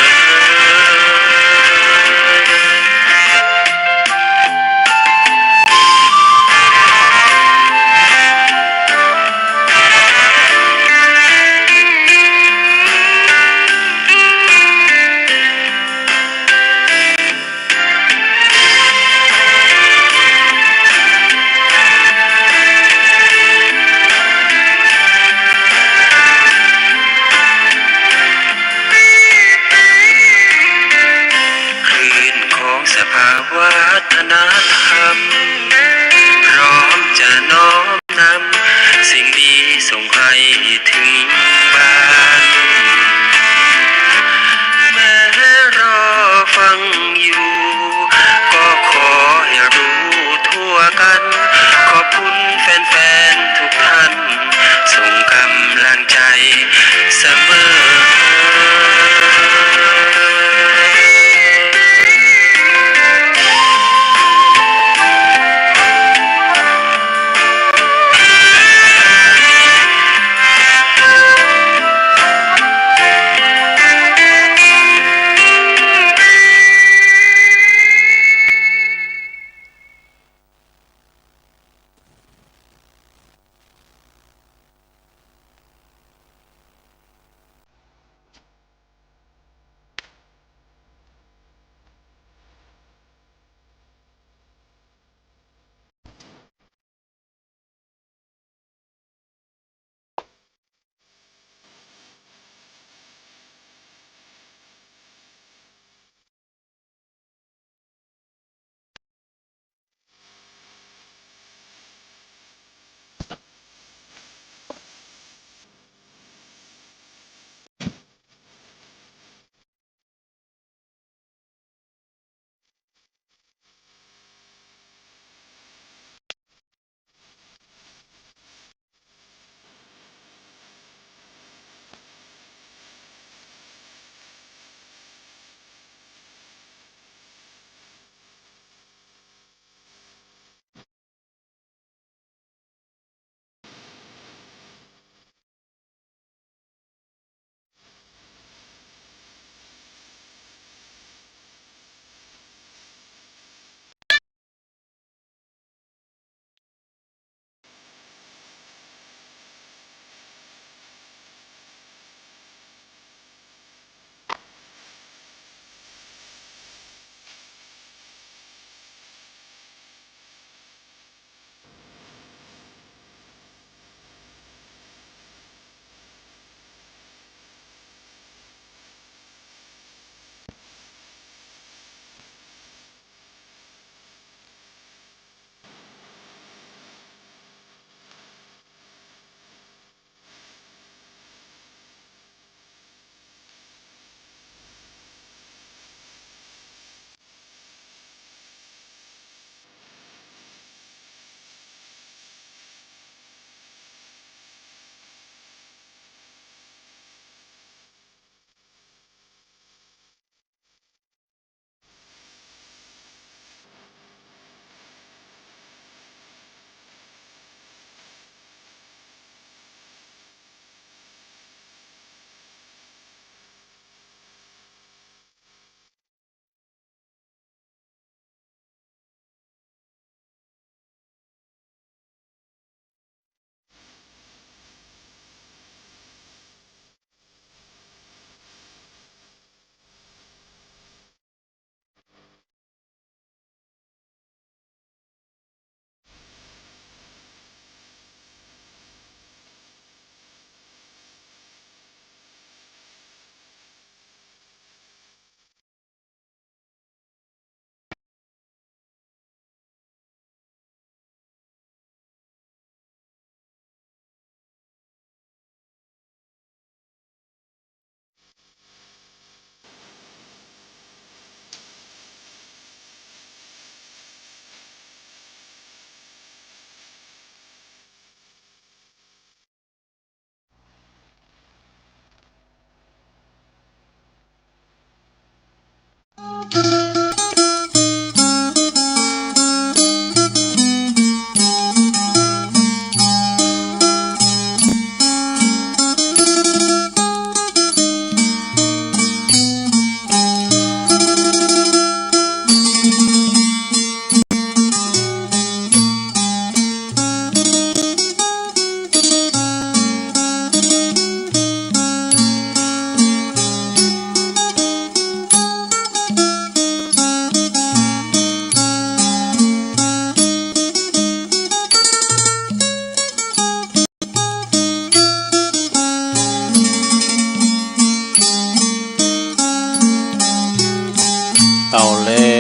เอาแล้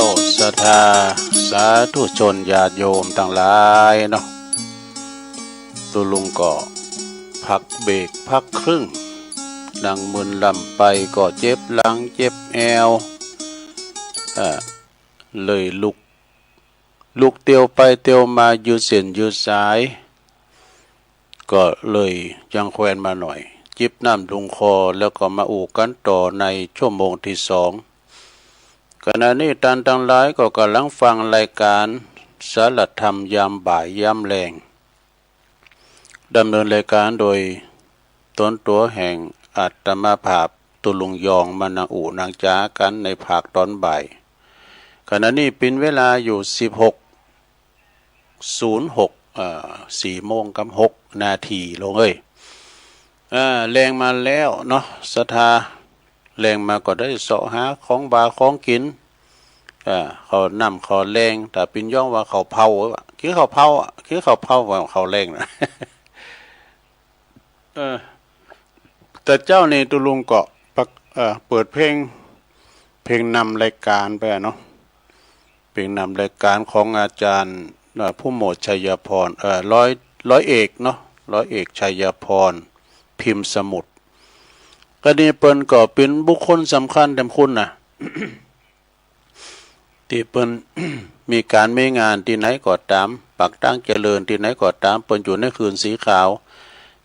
วศรัทธาสาธุชนญาติโยมทั้งหลายเนาะตุลุงก็พักเบรกพักครึ่งดังมึนลำไปก็เจ็บหลังเจ็บแอวเลยลุกเตียวไปเตียวมายืดเส้นยืดสายก็เลยยังแควนมาหน่อยจิบน้ำลงคอแล้วก็มาอู่กันต่อในชั่วโมงที่สองขณะนี้ท่านทั้งหลายก็กำลังฟังรายการสารธรรมยามบ่ายยามแลงดำเนินรายการโดยตนตัวแห่งอาตมาภาพตุลุงยองมานางอู่นางจ้ากันในภาคตอนบ่ายขณะนี้เป็นเวลาอยู่16:06 4 โมงกับ6 นาทีลงแรงมาแล้วเนาะศรัทธาแรงมาก็ได้เสาะหาของบาของกินเขานำเขาแรงแต่ปินย่องว่าเขาเผาคือเขาเผาคือเขาเผาว่าเขาแรงนะแต่เจ้าในตุลุงเกาะเปิดเพลงนำรายการไปเนาะเพลงนำรายการของอาจารย์ผู้หมวดชัยพรร้อยเอกเนาะร้อยเอกชัยพรพิมพ์สมุทรก็นี่เปิ้นก็เป็นบุคคลสำคัญแต่คุณนะ ที่เปิ้น มีการไม่งานที่ไหนก็ตามปักตั้งเจริญที่ไหนก็ตามเปิ้นอยู่ในคืนสีขาว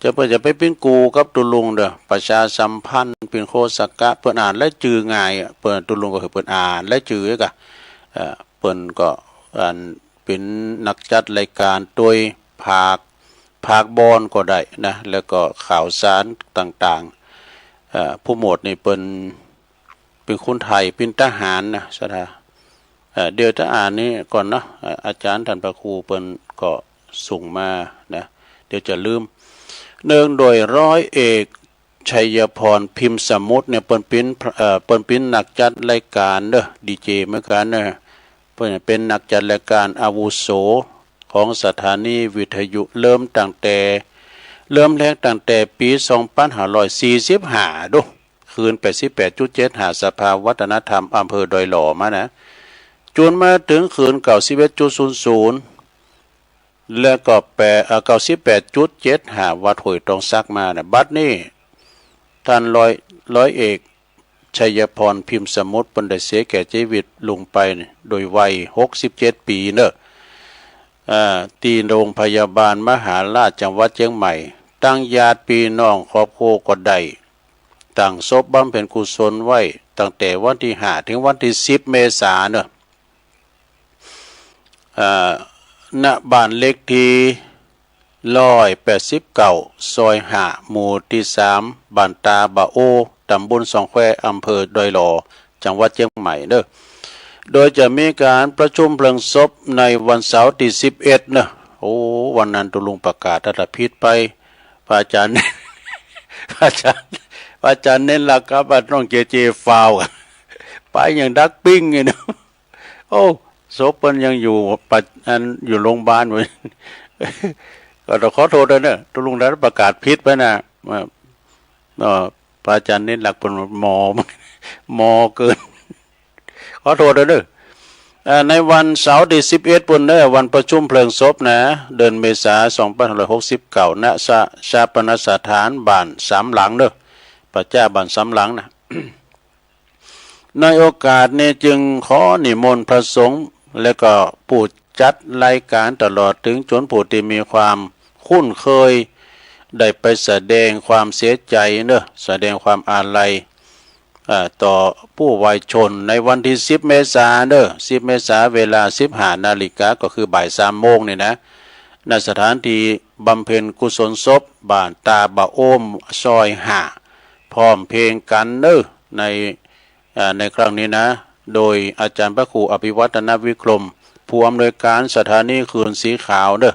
จะไปเป็นกูกับตุลุงเด้อประชาสัมพันธ์เป็นโคสกะเปิ้นอ่านและจือง่ายเปิ้นตุลุงก็คือเปิ้นอ่านและจือกะเปิ้นก็อ่านเป็นนักจัดรายการโดยภาคบอลก็ได้นะแล้วก็ข่าวสารต่างๆผู้หมวดนี่เป็นคนไทยเป็นทหารนะสถาเดี๋ยวจะอ่านนี้ก่อนเนาะอาจารย์ท่านพระครูเปิ้นก็ส่งมานะเดี๋ยวจะลืมเนื่องโดยร้อยเอกชัยพรพิมพ์สมุทรเนี่ยเปิ้นเป็นนักจัดรายการเด้อดีเจเหมือนกันนะเปิ้นเป็นนักจัดรายการอาวุโสของสถานีวิทยุเริ่มแรกตั้งแต่ปี2545ดูคืน 88.75 สภาวัฒนธรรมอำเภอดอยหล่อมานะจนมาถึงคืน 91.00 แล้วก็98.75 วัดห้วยตองซักมานะบัดนี้ท่านร้อยเอกชัยพรพิมพ์สมุทรเปิ้นได้เสียแก่ชีวิตลงไปโดยวัย67 ปีเนอะที่โรงพยาบาลมหาราชจังหวัดเชียงใหม่ตั้งญาติพี่น้องครอบครัวก็ได้ตั้งศพบำเพ็ญกุศลไว้ตั้งแต่วันที่5ถึงวันที่10 เมษายนเนอะณบ้านเล็กที่189 ซอย5 หมู่ที่3บ้านตาบะโอตำบลสองแควอำเภอดอยหล่อจังหวัดเชียงใหม่เนอะโดยจะมีการประชุมเพลิงศพในวันเสาร์ที่11เนอะโอ้วันนั้นตุลุงประกาศถ้าผิดไปพระอาจารย์ พระอาจารย์เน้นหลักครับว่าต้องเจฟาวไปอย่างดักปิ้งไงเนาะโอ้ศพมันยังอยู่อยู่โรงพยาบาลเหมือนก็ต้องขอโทษด้วยเนอะตุลุงได้ประกาศผิดไปนะพระอาจารย์เน้นหลักเป็นหมอเกินขอโทษด้วยในวันเสาร์ที่11ปุ่นเนอะวันประชุมเพลิงศพนะเดือนเมษายน2569ณชาปนสถานบ้านสามหลังเนอะพระเจ้าบ้านสามหลังนะ ในโอกาสนี้จึงขอนิมนต์พระสงฆ์และก็ผู้จัดรายการตลอดถึงจนผู้ที่มีความคุ้นเคยได้ไปแสดงความเสียใจเนอะแสดงความอาลัยต่อผู้วายชนในวันที่10 เมษายน10 เมษายนเวลา 15 นาฬิกาก็คือบ่าย 3 โมงนี่นะณสถานที่บำเพ็ญกุศลศพบ้านตาบะโอมซอย5พร้อมเพลงกันเนอะในครั้งนี้นะโดยอาจารย์พระครูอภิวัฒนวิกรมผู้อำนวยการสถานีคืนสีขาวเนอะ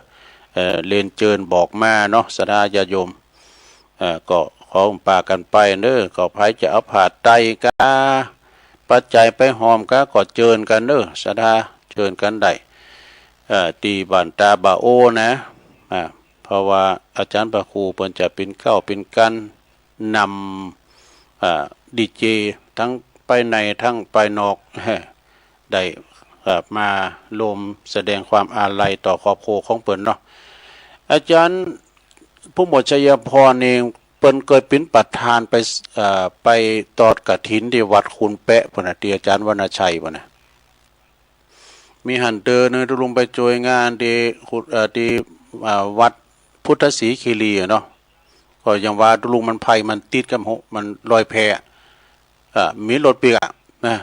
เรียนเจิญบอกมาเนาะสถาญาโยมก็ขอปากันไปเนอะก็ไผจะเอาผาดไตกาปัจจัยไปหอมกาก็เจิญกันเนอะสถาเจิญกันได้ตีบ้านตาบาโอนะเพราะว่าอาจารย์พระครูเพิ่นจะเป็นกันนำดีเจทั้งป ในทั้งไปนอกได้มาลมแสดงความอาลัยต่อครอบครัวของเปิ้นเนาะอาจารย์ผู้หมวดชัยพรเองเปิ้นเคยเป็นประธานไปตอดกฐินที่วัดคุณแปะพุ่นน่ะที่อาจารย์วรรณชัยพุ่นน่ะมีหันเตอเนยลงไปโจยงานที่วัดพุทธศรีคีรีเนาะก็ยังว่าลุงมันภัยมันติดกับมันลอยแพมีรถปีกนะ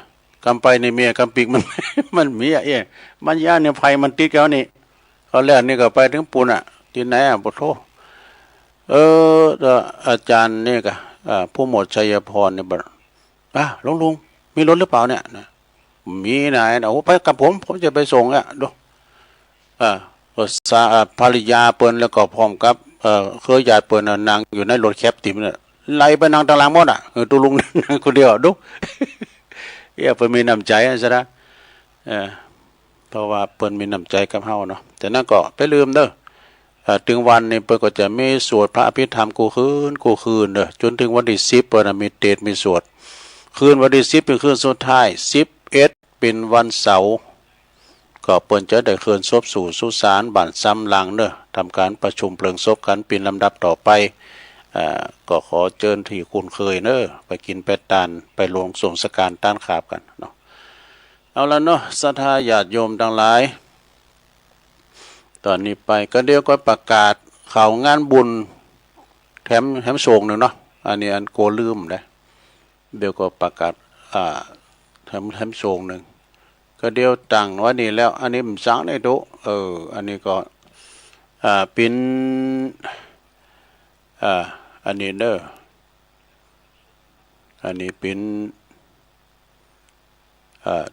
กำไปในเมียกำปีกมัน มันมีมันย่าเนี่ยภัยมันติดแล้วนี่เขาแรกนี่ก็ไปถึงปุ่นที่ไหนบ่โทอาจารย์นี่ก็ผู้หมวดชัยพรเนี่ยบ่ลุงมีรถหรือเปล่าเนี่ยนะมีนายโอ้ไปกับผมจะไปส่งดูภรรยาเปิ้นแล้วก็พร้อมกับเคยญาติเปิ้นนั่งอยู่ในรถแคปติมเนี่ยไล่ไปนั่งตารางหมดตัวลุงนั่งคนเดียวดูเปิ้นมีน้ำใจซะนะเพราะว่าเปิ้นมีน้ำใจกับเฮาเนาะแต่นั้นก็ไปลืมเด้อถึงวันนี้เปิ้นก็จะมีสวดพระอภิธรรมกูคืนเด้อจนถึงวันที่10เปิ้นมีเทศมีสวดคืนวันที่10เป็นคืนสุดท้าย11เป็นวันเสาร์ก็เปิ้นจะได้เคลื่อนศพสู่สุสานบ้านซ้ำลังเด้อทำการประชุมเพลิงศพกันเป็นลำดับต่อไปก็ขอเชิญที่คุณเคยเด้อไปกินไปตานไปลงสงสการต้านขาบกันเนาะเอาละเนาะศรัทธาญาติโยมทั้งหลายตอนนี้ไปก็เดี๋ยวก็ประกาศข่าวงานบุญแถมโศกหนึ่งเนาะอันนี้อันโกลืมนะเดี๋ยวก็ประกาศแถมโศกหนึ่งก็เดียวตั้งว่านี่แล้วอันนี้มันสังได้ดูอันนี้ก็เป็นอันนี้เด้ออันนี้เป็น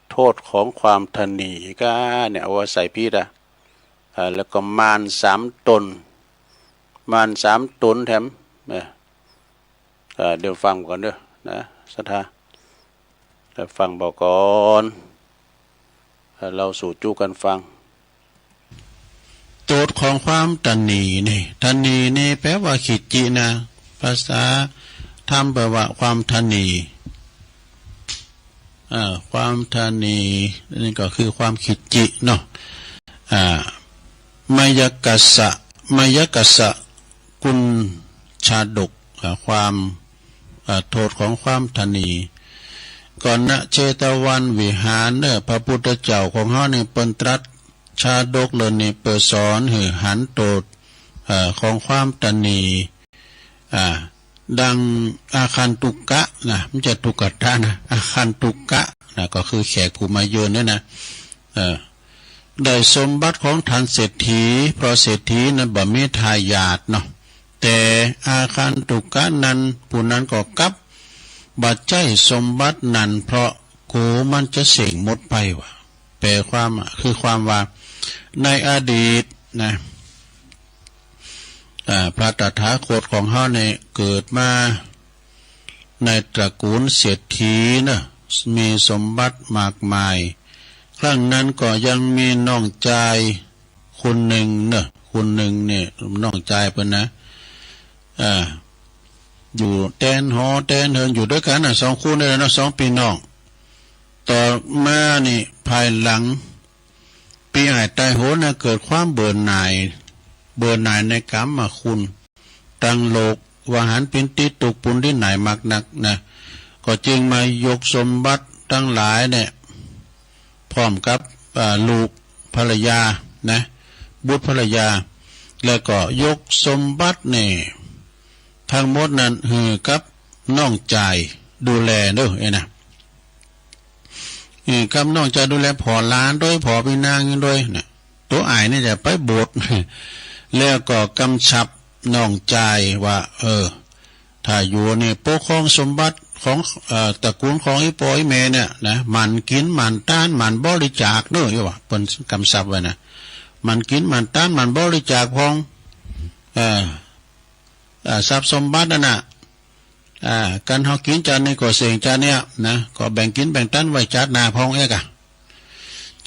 โทษของความทนีก็เนี่ยเอาใส่พีดแล้วก็มาร3 ตนแถมเดี๋ยวฟังก่อนเด้อนะศรัทธาฟังบอกก่อนเราสู่จูกันฟังโจทย์ของความตัณนีนี่แปลว่าขิจจินะภาษาธรรมแปลว่าความตัณนีความตัณนีนี่ก็คือความขิจจิเนาะมายกัสสะกุลชาดกความโทษของความตัณนีก่อนณเชตวันวิหารพระพุทธเจ้าของเฮานี่เปิ้นตรัสชาดกเลยนี่เปิดสอนให้หันโทษของความตัณนีดังอาคันตุกะนะมันจะตุกะทะนะอาคันตุกะนะก็คือแขกผู้มาเยือนเนี่ยนะได้สมบัติของท่านเศรษฐีเพราะเศรษฐีนั้นบ่มีทายาทเนาะแต่อาคันตุกะนั้นผู้นั้นก็กลับบัดใจสมบัตินั้นเพราะโกมันจะเสกหมดไปว่ะแปลความคือความว่าในอดีตนะพระตถาคตของเฮาเนี่ยเกิดมาในตระกูลเศรษฐีนะมีสมบัติมากมายครั้งนั้นก็ยังมีน้องชายคนหนึ่งเนี่ยน้องชายเพิ่นนะอยู่แตนหอแตนเฮินอยู่ด้วยกัน2 คู่เลยนะ2 พี่น้องต่อมานี่ภายหลังปีหายตายโหนะเกิดความเบื่อหน่ายในกรรมคุณตั้งโลกวาหันเป็นติตุกปุนที่ไหนมากนักนะก็จึงมายกสมบัติทั้งหลายเนี่ยพร้อมกับลูกภรรยานะบุตรภรรยาแล้วก็ยกสมบัติเนี่ยทั้งหมดนั้นกับน้องชายดูแลเด้อนะกับน้องชายดูแลพ่อหลานด้วยพ่อพี่นางด้วยนะตัวอ้ายนี่จะไปโบสถ์แล้วก็กำชับน้องชายว่าถ้าอยู่นี่ปกครองสมบัติของตระกูลของอีปอยแม่เนี่ยนะมันกินมันต้านมันบริจาคเด้อว่าเพิ่นกำชับไว้นะมันกินมันต้านมันบริจาคของทรัพย์สมบัตินั่นน่ะการเฮากินจานนี้ก็เสียงจานเนี้ยนะก็แบ่งกินแบ่งตันไว้จัดหน้าพอง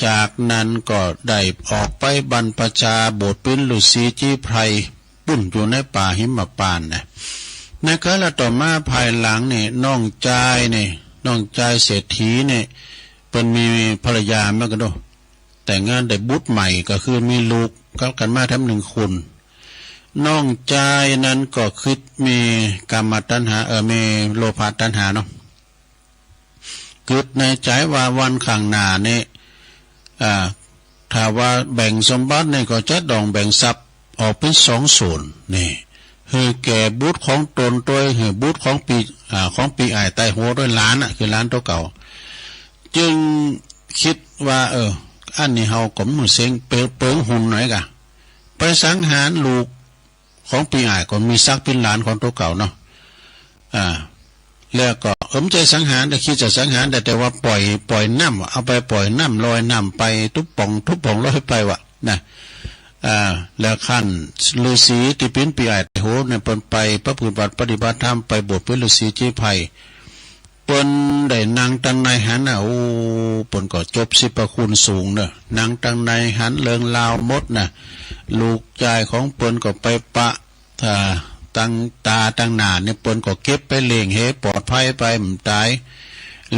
จากนั้นก็ได้ออกไปบรรพชาบทเป็นฤาษีจี้ไพรปุ่นอยู่ในป่าหิมพานต์นะในครั้งต่อมาภายหลังนี่น้องชายนี่ น้องใจเศรษฐีเนี่ยเป็นมีภรรยาเมื่อกันด้วยแต่งงานได้บุตรใหม่ก็คือมีลูกกันมาทั้งหนึ่งคนน้องใจนั้นก็คิดมีกามตัณหามีโลภะตัณหาเนาะเกิดในใจว่าวันข้างหน้านี่ถ้าว่าแบ่งสมบัตินี่ก็จะดองแบ่งทรัพย์ออกเป็น2 ส่วนนี่คือแก่บุตรของตนตัวคือบุตรของปีอ้ายใต้หัวด้วยล้านคือล้านตัวเก่าจึงคิดว่าอันนี้เฮาก็มือเซ็งเปิงหุ่นหน่อยกะไปสังหารลูกของปีอ้ายก็มีซักเป็นหลานของตัวเก่าเนาะแล้วก็ใจสังหารแต่คิดจะสังหารแต่ว่าปล่อยน้ำเอาไปปล่อยน้ำลอยน้ำไปทุบป่องลอยไปวะนะแล้วขั้นฤาษีที่เป็นปีอ้ายโหเนี่ยเปิ้นไปพระพุทธปฏิบัติธรรมไปบวชเป็นฤาษีจีไพเปิ้นได้นางตังในหันโอ้เปิ้นก็จบสิบประคุณสูงเนอะนางตังในหันเลิงลาวมดนะลูกชายของเปิ้นก็ไปปะตั้งตาตั้งหน้าเนี่ยเปิ้นก็เก็บไปเลี้ยงเฮปลอดภัยไปมันตาย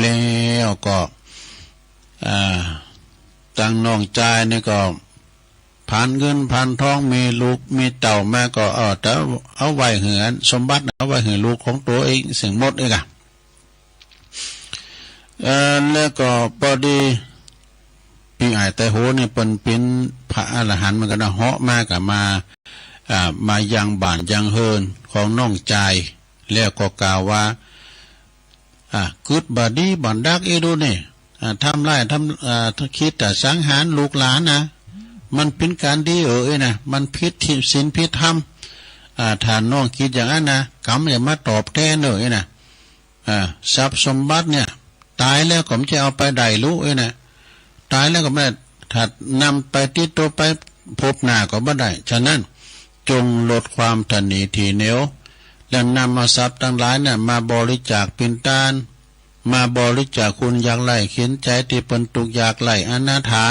แล้วก็ตั้งน้องชายเนี่ยก็ผ่านเงินผ่านทองมีลูกมีเต่าแม่ก็แต่เอาไว้เหือนสมบัติเอาไว้เหือลูกของตัวเองเสียงหมดเองแล้วก็พอดีปีอ้ายแต่โหเนี่ยเป็นพระอรหันต์มันก็นะเหาะมากับมายังบ้านยังเฮินของน้องใจแล้วก็กล่าวว่ากึดบาดีบันดักดูนี่ทำไรคิดแต่สังหารลูกหลานนะมันเป็นการดีนะมันพิษทิศีลพิษธรรมฐานน้องคิดอย่างนั้นนะกรรมอย่ามาตอบแทนนะทรัพย์สมบัติเนี่ยตายแล้วผมจะเอาไปได้รู้นะตายแล้วก็ไม่ถัดนำไปที่ตัวไปพบหน้าก็ไม่ได้ฉะนั้นจงลดความตนีทีเหนียวและนำเอาทรัพย์ทั้งหลายเนี่ยมาบริจาคเป็นทานมาบริจาคคุณอยากไล่เขียนใจที่เปิ้นตุกอยากไล่อนาถา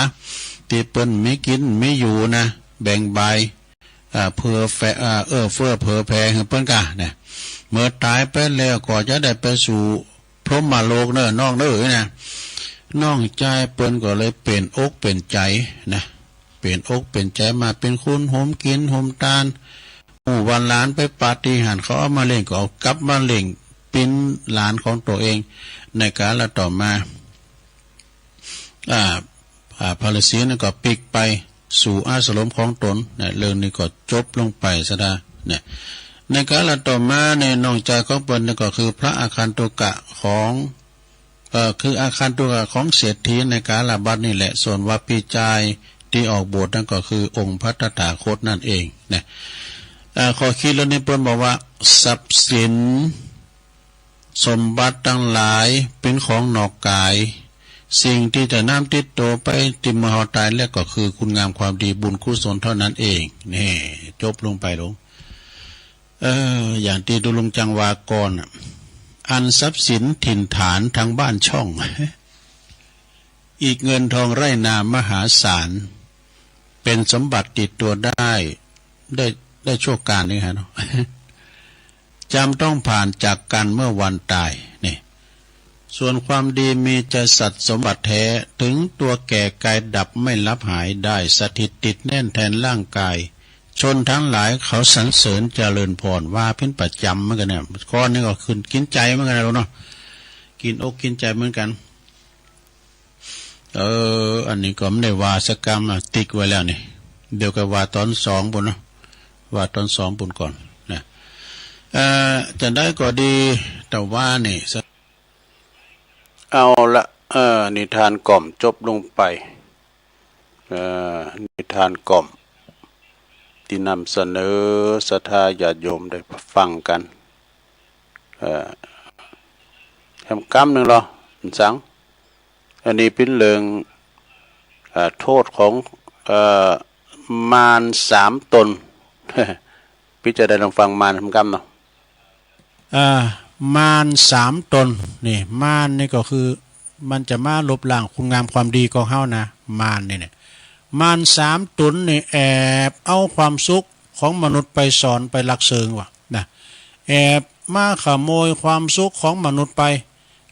ที่เปิ้นไม่กินไม่อยู่นะแบ่งใบเพื่อเฟื่อเผื่อแผ่ให้เปิ้นกะเนี่ยเมื่อตายไปแล้วก็จะได้ไปสู่พรหมโลกเนอะน้องนะน้องใจเปิ้นก็เลยเป็นอกเป็นใจนะเป็นอกเป็นใจมาเป็นคุณโหมกินโหมตานวันหลานไปปาฏิหาริย์เขาเอามาเล่งก็เอากลับมาเล่งเป็นหลานของตัวเองในกาลต่อมาพระฤาษีนั่นก็ปิกไปสู่อาสรมของตนเนี่ยเรื่องนี้ก็จบลงไปซะได้เนี่ยในกาลต่อมาในน้องใจของเปิ้นก็คือพระอาคันตุกะของคืออาคันตุกะของเศรษฐีในกาลบัดนี่แหละส่วนวัปปิจายที่ออกบวชนั่นก็คือองค์พระตถาคตนั่นเองเนี่ยขอคิดแล้วนี่เปิ้นบอกว่าทรัพย์สินสมบัติทั้งหลายเป็นของนอกกายสิ่งที่จะนำติดตัวไปติมหาตายแล้วก็คือคุณงามความดีบุญกุศลเท่านั้นเองนี่จบลงไปลงอย่างที่ดูลงจังวากรอันทรัพย์สินถิ่นฐานทางบ้านช่องอีกเงินทองไร่นามหาศาลเป็นสมบัติติดตัวได้ชั่วการนี่ฮะเนาะจำต้องผ่านจากกันเมื่อวันตายนี่ส่วนความดีมีจะสัตว์สมบัติแท้ถึงตัวแก่กายดับไม่ลับหายได้สถิตติดแน่นแทนร่างกายชนทั้งหลายเขาสรรเสริญเจริญพรว่าเพิ่นประจำเหมือนกันเนี่ยข้อนี้ก็ขึ้นกินใจเหมือนกันเนาะกินอกกินใจเหมือนกันอันนี้ก็ไม่ได้ว่าสกรรมติ๊กไว้แล้วนี่เดี๋ยวก็ว่าตอน2บนเนาะว่าตอน2บนก่อนนะจะได้ก็ดีแต่ว่านี่เอาละนิทานกล่อมจบลงไปนิทานกล่อมที่นำเสนอศรัทธาญาติโยมได้ฟังกันทำกรรมหนึ่งหรอสังอันนี้เป็นเรื่องโทษของมาร3 ตน พี่จะได้ลองฟังมารทำกรรมเนาะมาร3 ตนนี่มารนี่ก็คือมันจะมาลบล้างคุณงามความดีของเฮานะมารนี่เนี่ยมาร3 ตนนี่แอบเอาความสุขของมนุษย์ไปสอนไปลักเสริงว่ะนะแอบมาขโมยความสุขของมนุษย์ไป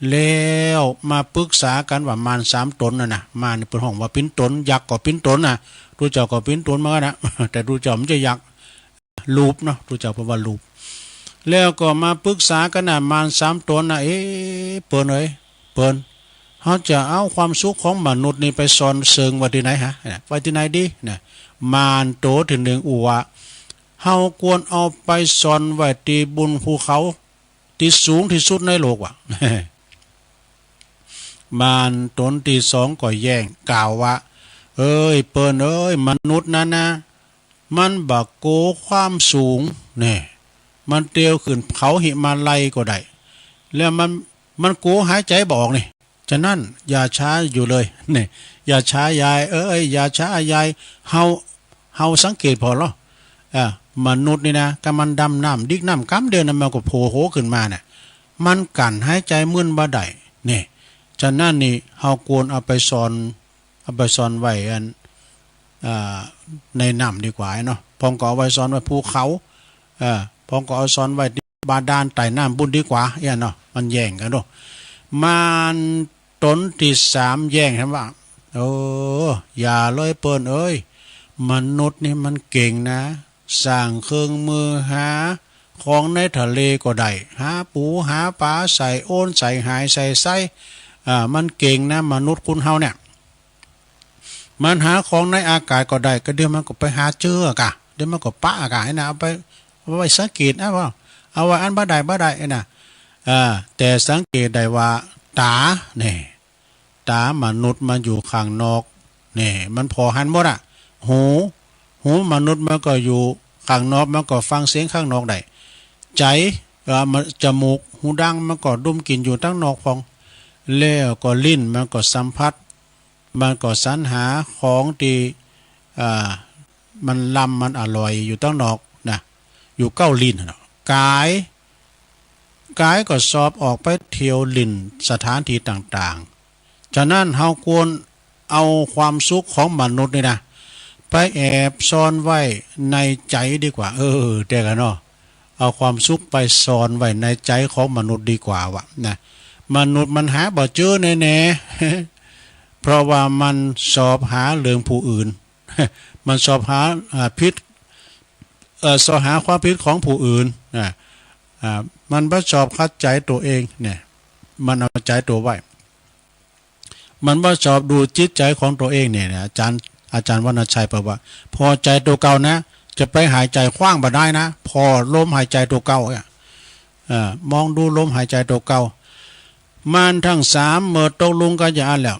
แล้วมาปรึกษากันว่ามาร3 ตนนะมารเป็นห้องว่าปิ้นตนยักษ์ก็ปิ้นตนนะรู้เจ้าก็ปิ้นตนมานะ แต่รู้เจ้ามันจะยักษ์รูปเนาะรู้เจ้าเพราะว่ารูปแล้วก็มาปรึกษากันนะมาร3 ตนนะเปิ้นเอ้ยเปิ้นเขาจะเอาความสุขของมนุษย์นี่ไปซ่อนเซิงไว้ที่ไหนฮะไว้ที่ไหนดีนะมารโตถึงหนึ่งว่าเฮาควรเอาไปซ่อนไว้ที่บนภูเขาที่สูงที่สุดในโลกว่ะ มารตนที่2ก็แย่งกล่าวว่าเอ้ยเปิ้นเอ้ยมนุษย์นั้นนะมันบักโกความสูงเนี่ยมันเตียวขึ้นเขาหิมาลัยก็ได้แล้วมันโกหายใจบอกนี่ฉะนั้นอย่าช้าอยู่เลยนี่อย่าช้ายายอย่าช้ายายเฮาสังเกตพอหรอมนุษย์นี่นะก็มันดำน้ำดิกน้ำกำเดินมันก็โผล่โหขึ้นมาเนี่ยมันกั้นหายใจมึนบ่ได้นี่ฉะนั้นนี่เฮาควรเอาไปซ่อนไว้ในน้ำดีกว่าเนาะพองก็เอาไว้ซ่อนไว้ภูเขาพองก็เอาซ่อนไว้บาดาลใต้น้ำบุญดีกว่าเนาะมันแย่งกันเนาะมารตนที่3แย่งกันว่าอย่าเลยเปิ้นเอ้ยมนุษย์นี่มันเก่งนะสร้างเครื่องมือหาของในทะเลก็ได้หาปูหาปลาใส่โอนใส่หายใส่ไส้มันเก่งนะมนุษย์คุณเฮาเนี่ยมันหาของในอากาศก็ได้ก็เดี๋ยวมันก็ไปหาเจอกะเดี๋ยวมันก็ปะอากาศนะเอาไปสังเกตนะว่าเอาไว้อันบ่ได้นะแต่สังเกตได้ว่าตาเนี่ยตามนุษย์มันอยู่ข้างนอกเนี่ยมันพอหันหมดอ่ะหูมนุษย์มันก็อยู่ข้างนอกมันก็ฟังเสียงข้างนอกได้ใจมันจมูกหูดังมันก็ดมกลิ่นอยู่ตั้งนอกพองแล้วก็ลิ้นมันก็สัมผัสมันก็สรรหาของที่มันลำมันอร่อยอยู่ตั้งนอกนะอยู่เก้าลิ้นกายก็สอบออกไปเที่ยวลิ้นสถานที่ต่างๆฉะนั้นเฮาควรเอาความสุขของมนุษย์นี่นะไปแอบซ่อนไว้ในใจดีกว่าเด็กกันเนาะเอาความสุขไปซ่อนไว้ในใจของมนุษย์ดีกว่าวะนะมนุษย์มันหาบ่เจอแน่ๆเพราะว่ามันสอบหาเรื่องผู้อื่น มันสอบหาพิษสอบหาความผิดของผู้อื่นมันบ่ชอบคัดใจตัวเองเนี่ยมันเอาใจตัวไว้มันบ่ชอบดูจิตใจของตัวเองเนี่ยอาจารย์วรรณชัยบอกว่าพอใจตัวเก่านะจะไปหายใจคว้างบ่ได้นะพอลมหายใจตัวเก่ามองดูลมหายใจตัวเก่ามันทั้ง3เมื่อตกลงกันอย่าอ่านแล้ว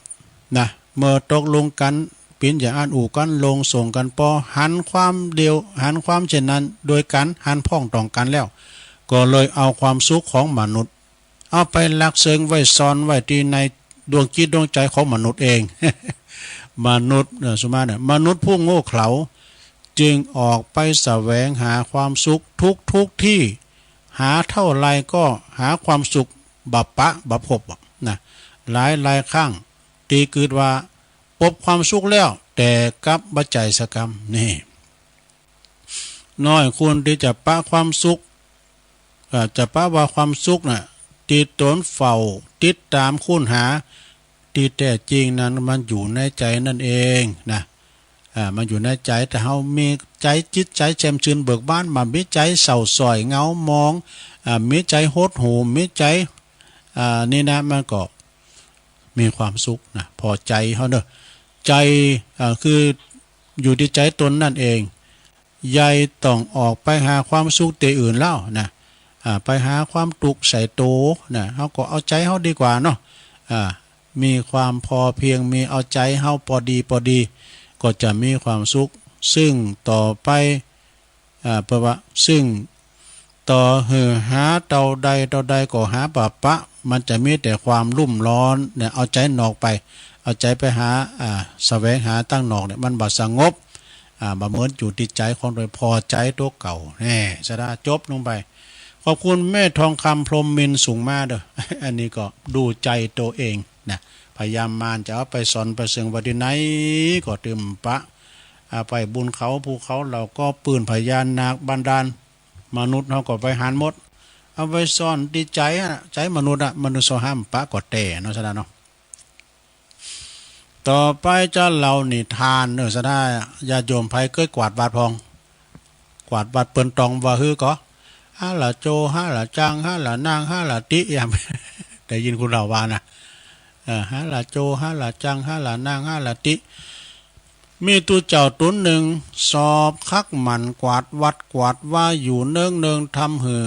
นะเมื่อตกลงกันปิ่นอย่าอ่านอู่กันลงส่งกันปอหันความเดียวหันความเช่นนั้นโดยกันหันพ้องต้องกันแล้วก็เลยเอาความสุขของมนุษย์เอาไปลักเซิงไว้ซ่อนไว้ที่ในดวงจิตดวงใจของมนุษย์เอง มนุษย์สมมาเนี่ยมนุษย์ผู้โง่เขลาจึงออกไปแสวงหาความสุขทุกที่หาเท่าไรก็หาความสุขบัพบนะหลายข้างตีเกิดว่าพบความสุขแล้วแต่กับบัจจัยสกรรมนี่น้อยควรที่จะปะความสุขจะปะว่าความสุขน่ะติดตนเฝ้าติดตามค้นหาที่แท้จริงนั้นมันอยู่ในใจนั่นเองนะมันอยู่ในใจแต่เฮามีใจจิตใจแจ่มชื่นเบิกบานมามีใจเศร้าส้อยเงามองมีใจหดหู่มีใจนี่นะมันก็มีความสุขนะพอใจเฮาเด้อใจคืออยู่ที่ใจตนนั่นเองใยต้องออกไปหาความสุขที่อื่นแล้วนะไปหาความตุกใส่โตนะเฮาก็เอาใจเฮาดีกว่าเนาะมีความพอเพียงมีเอาใจเฮาพอดีก็จะมีความสุขซึ่งต่อไปเพราะว่าซึ่งต่อหาเตาใดก็หาปะมันจะมีแต่ความรุ่มร้อนเนี่ยเอาใจนอกไปเอาใจไปหาแสวงหาตั้งนอกเนี่ยมันบ่สงบบ่เหมือนอยู่ที่ใจของโดยพอใจตัวเก่าแน่สะดาจบลงไปขอบคุณแม่ทองคำพรหมมินสูงมาเด้อ อันนี้ก็ดูใจตัวเองนะพยายามมานจะเอาไปสอนไปเสื่องวัดไหนก็เติมปะไปบุญเขาภูเขาเราก็ปืนพยานนาคบันดาลมนุษย์เขาก็ไปหานหมด เอาไว้ซ่อนที่ใจใจมนุษย์มนุษย์ห้ามปะก็แต่เนาะซะเนาะต่อไปจะเล่านิทานเนอะซะได้ญาติโยมไผเคยกวาดบาดพองกวาดบาดเปิ้นตองว่าฮือก็ห้าละโจห้าละจังห้าละนางห้าละติอย่าง ได้ยินคุณเราว่านะห้าละโจห้าละจังห้าละนางห้าละติมีตัวเจ้าตุนหนึ่งสอบคักหมันกวาดวัดกวาดว่าอยู่เนืองทำหือ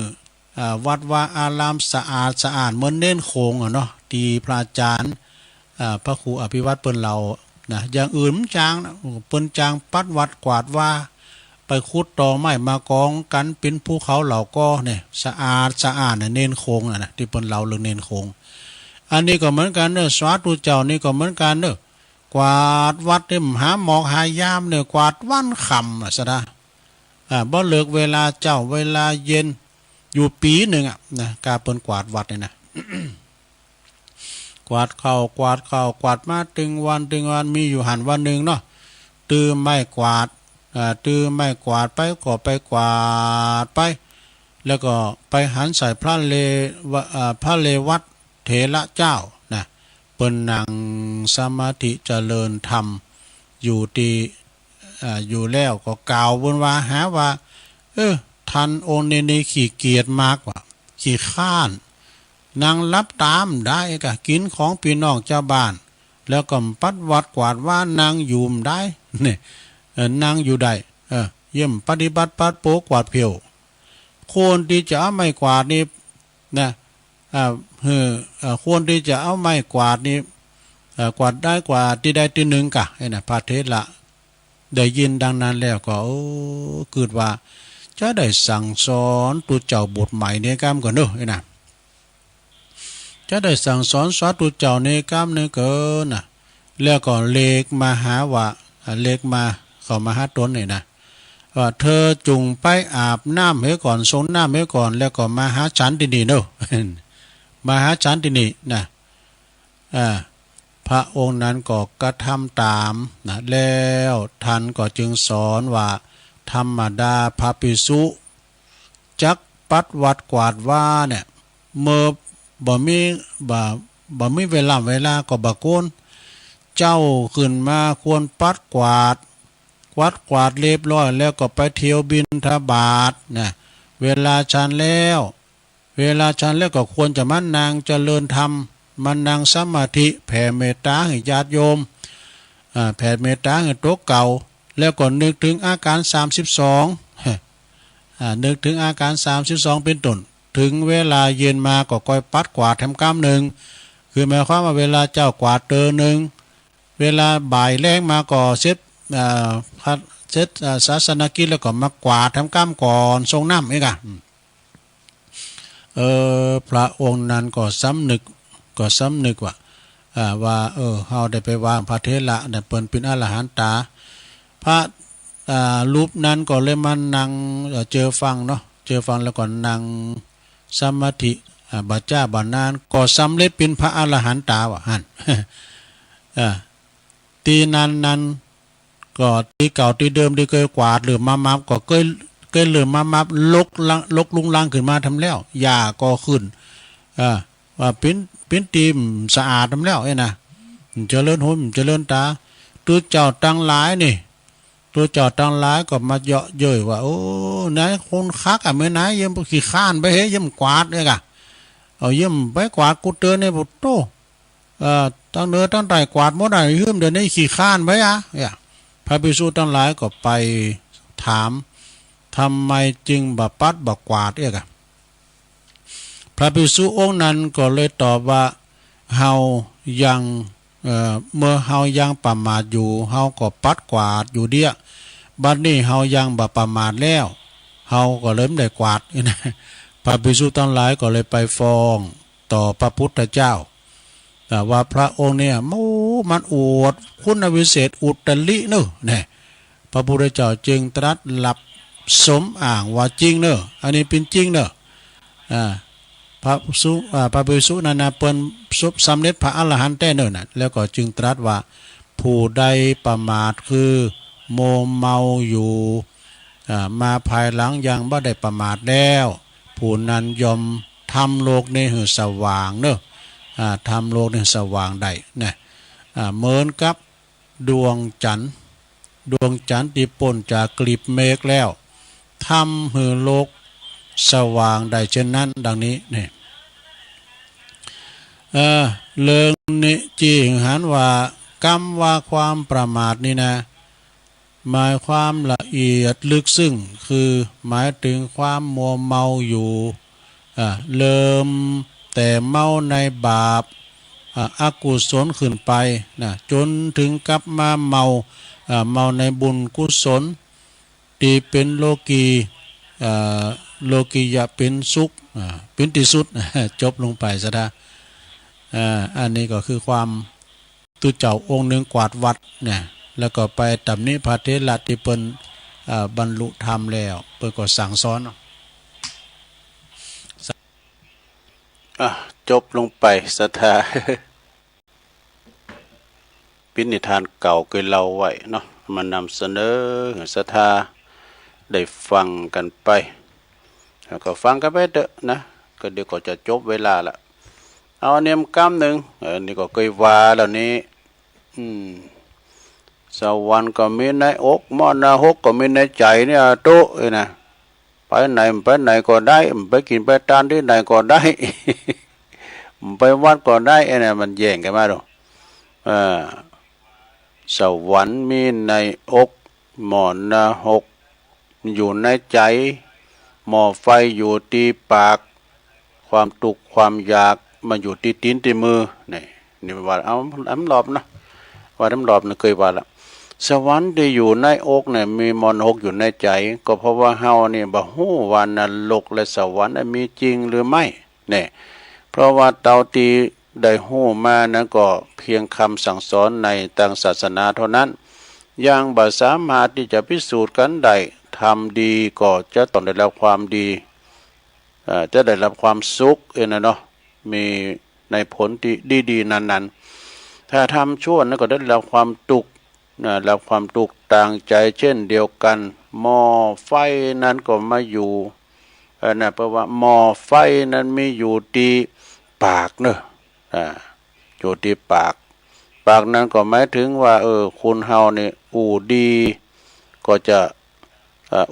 วัดว่าอารามสะอาดเหมือนเน้นโคงเนาะตีพระอาจารย์พระครูอภิวัตเปิ้นเรานะอย่างอื่นมันจางนะเปิ้นจางปัดวัดกวาดว่าไปขุดต่อไม้มากองกันเป็นภูเขาเหล่าก็เนี่ยสะอาดเน้นโคงนะที่เปิ้นเราเรื่องเน้นโคงอันนี้ก็เหมือนกันเนอะสวาธุเจ้านี่ก็เหมือนกันเนอะกวาดวัดเนี่ยหาหมอกหายามเนี่ยกวาดวันค่ำซะนะบ่เลิกเวลาเจ้าเวลาเย็นอยู่ปีหนึ่งนะกาเปิ้นกวาดวัดเนี่ยนะ กวาดเข้ากวาดมาตึงวันมีอยู่หันวันหนึ่งเนาะตื้อไม่กวาดไปก็ไปกวาดไปแล้วก็ไปหันใส่พระเลวัดเถระเจ้านะเปิ้นนั่งสมาธิเจริญธรรมอยู่ที่อยู่แล้วก็กล่าวบนว่าหาว่าท่านองค์นี้ขี้เกียจมากกว่าขี้ข้านนางรับตามได้ก็กินของพี่น้องเจ้าบ้านแล้วก็ปัดวัดกวาดว่านางอยู่ได้เนี่ยนางอยู่ได้เยี่ยมปฏิบัติปัดโปกวาดเพียวคนที่จะเอาไม้กวาดนี่นะควรที่จะเอาไม้กวาดนี่กวาดได้กว่าที่ได้ที่หนึ่งกะไอ้น่ะพระเทศละได้ยินดังนั้นแล้วก็เกิดว่าจะได้สั่งสอนตัวเจ้าบทใหม่ในกรรมก่อนเนอะไอ้น่ะจะได้สั่งสอนสอนตัวเจ้าในกรรมนึงเกินน่ะแล้วก็เลกมาหาว่าเลกมาเข้ามาหาตนนี่นะว่าเธอจุงไปอาบน้ำให้ก่อนสงน้ำให้ก่อนแล้วก็มาหาฉันที่นี่เนอะ มาหาฉันที่นี่นะพระองค์นั้นก็กระทำตามนะแล้วท่านก็จึงสอนว่าธรรมดาพระภิกษุจักปัดวัดกวาดว่าเนี่ยเมื่อบ่มีเวลาก็บ่โกนเจ้าขึ้นมาควรปัดกวาดเรียบร้อยแล้วก็ไปเที่ยวบิณฑบาตนะเวลาฉันแล้วก็ควรจะมานั่งเจริญธรรมมานั่งสมาธิแผ่เมตตาให้ญาติโยมแผ่เมตตาให้โต๊ะเก่าแล้วก็นึกถึงอาการ32นึกถึงอาการ32เป็นต้นถึงเวลาเย็นมาก็ก้อยปัดกวาดทำกรรมหนึ่งคือหมายความว่าเวลาเจ้ากวาดเตอหนึ่งเวลาบ่ายแรงมาก็เสร็จศาสนกิจแล้วก็มากวาดทำกรรมก่อนทรงน้ำเองพระองค์นั้นก็สำนึกว่าเฮาได้ไปวางพระเทระเนี่ยเปิ้นเป็นอรหันตาพระรูปนั้นก็เลยมานั่งเจอฟังเนาะแล้วก็นั่งสมาธิบัจจ้าบานานก็สำเร็จเป็นพระอรหันตาว่ะหั่น ตีนั้นก็ที่เก่าที่เดิมที่เคยกวาดหรือมาก็เคยเหลือมาลกลุงลังขึ้นมาทำแล้วหญ้าก็ขึ้นว่าเป็นทีมสะอาดทำแล้วนะเจริญหุ่นเจริญตาตัวเจ้าตั้งหลายนี่ก็มาเยาะเย้ยว่าโอ้นายคนคักเมื่อนายยิ่มขี้ข้านไปเฮ้ยยิ่มกวาดเลยกะเอายิ่มไปกวาดกูเตือนในบุตรโตตั้งเนื้อตั้งใจกวาดหมดอะไรยิ่มเดี๋ยวนี้ขี้ข้านไปเนี่ยพระภิกษุทั้งหลายก็ไปถามทำไมจึงบัปัดบักกวาดพระภิกษุองค์นั้นก็เลยตอบว่าเฮายังเมื่อเฮายังประมาทอยู่เฮาก็ปัดกวาดอยู่เดียบัดนี้เฮายังบ่ประมาทแล้วเฮาก็เริ่มได้กวาดนะพระภิกษุทั้งหลายก็เลยไปฟ้องต่อพระพุทธเจ้าแต่ว่าพระองค์เนี่ยมันอวดคุณวิเศษอุตริเนอะเนี่ยพระพุทธเจ้าจึงตรัสหลับสมอ่างว่าจริงเนอะอันนี้เป็นจริงเนอะพระภิกษุนั้นเปิ้นสำเร็จพระอรหันต์แต่เนิ่นแล้วก็จึงตรัสว่าผู้ใดประมาทคือโมเมาอยู่มาภายหลังยังบ่ได้ประมาทแล้วผ ผู้นั้นยอมทำโลกในหือสว่างเนอะทำโลกในสว่างได้เนี่ยเหมือนกับดวงจันทร์ที่ป่นจากกลีบเมฆแล้วทำหือโลกสว่างได้เช่นนั้นดังนี้เนี่ยเรื่องนี้จริงหันว่ากรรมว่าความประมาทนี่นะหมายความละเอียดลึกซึ้งคือหมายถึงความมัวเมาอยู่เริ่มแต่เมาในบาปอกุศลขึ้นไปนะจนถึงกับมาเมาในบุญกุศลที่เป็นโลกียะเป็นสุขเป็นที่สุดจบลงไปซะนะอันนี้ก็คือความตุเจ้าองค์หนึ่งกวาดวัดเนี่ยแล้วก็ไปตำหนิพระเถระที่เปิ้นบรรลุธรรมแล้วเปิ้นก็สั่งสอนจบลงไปศรัทธา เป็นนิทานเก่าเคยเล่าไว้เนาะมานำเสนอศรัทธาได้ฟังกันไปแล้วก็ฟังกันไปเถอะนะก็เดี๋ยวก็จะจบเวลาละเอาเนียมกรรมหนึ่งนี่ก็เคยว่าแล้วนี้สวรรค์ก็มีในอกมรณะหกก็มีในใจเนี่ยโตนะไปไหนก็ได้ไปกินไปทานที่ไหนก็ได้ ไปวัดก็ได้ไอ้นี่มันแย่งกันมาดูสวรรค์มีในอกมรณะหกอยู่ในใจหม้อไฟอยู่ที่ปากความตุกความอยากมาอยู่ที่ตีนที่มือนี่ว่าเอาน้ำหลอบนะว่าน้ำหลอบนะเคยว่าละสวรรค์ที่อยู่ในอกเนี่ยมีมรณะหกอยู่ในใจก็เพราะว่าเฮาเนี่ยบ่ฮู้ว่านรกและสวรรค์มีจริงหรือไม่เนี่ยเพราะว่าเตาตีได้ฮู้มานั้นก็เพียงคำสั่งสอนในต่างศาสนาเท่านั้นยังบ่สามารถที่จะพิสูจน์กันได้ทำดีก็จะต้องได้รับความดีจะได้รับความสุขนะเนาะมีในผลที่ดีๆนั้นๆถ้าทำชั่วนั้นก็ได้รับความทุกข์รับความทุกข์ต่างใจเช่นเดียวกันหม้อไฟนั้นก็มาอยู่นะเพราะว่าหม้อไฟนั้นมีอยู่ที่ปากเนอะอยู่ที่ปากนั้นก็หมายถึงว่าคุณเฮาเนี่ยอูดีก็จะ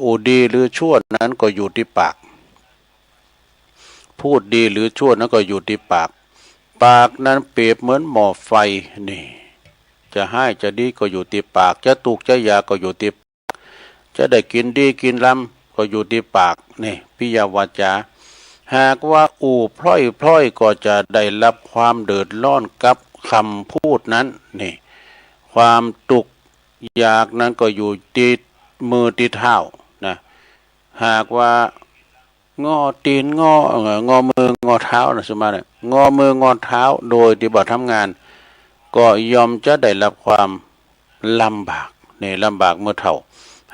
อูดีหรือชั่วนั้นก็อยู่ที่ปากพูดดีหรือชั่วนั้นก็อยู่ที่ปากนั้นเปรียบเหมือนหม้อไฟนี่จะให้จะดีก็อยู่ที่ปากจะตุกจะยาก็อยู่ที่จะได้กินดีกินล้ำก็อยู่ที่ปากนี่ปิยวาจาหากว่าพล่อยก็จะได้รับความเดือดร้อนกับคำพูดนั้นนี่ความตุกอยากนั้นก็อยู่ที่มือที่เท้านะหากว่างอตีนงอมืองอเท้านะสมมติงอมืองอเท้าโดยที่บ่ทำงานก็ยอมจะได้รับความลำบากนี่ลำบากเมื่อเท่า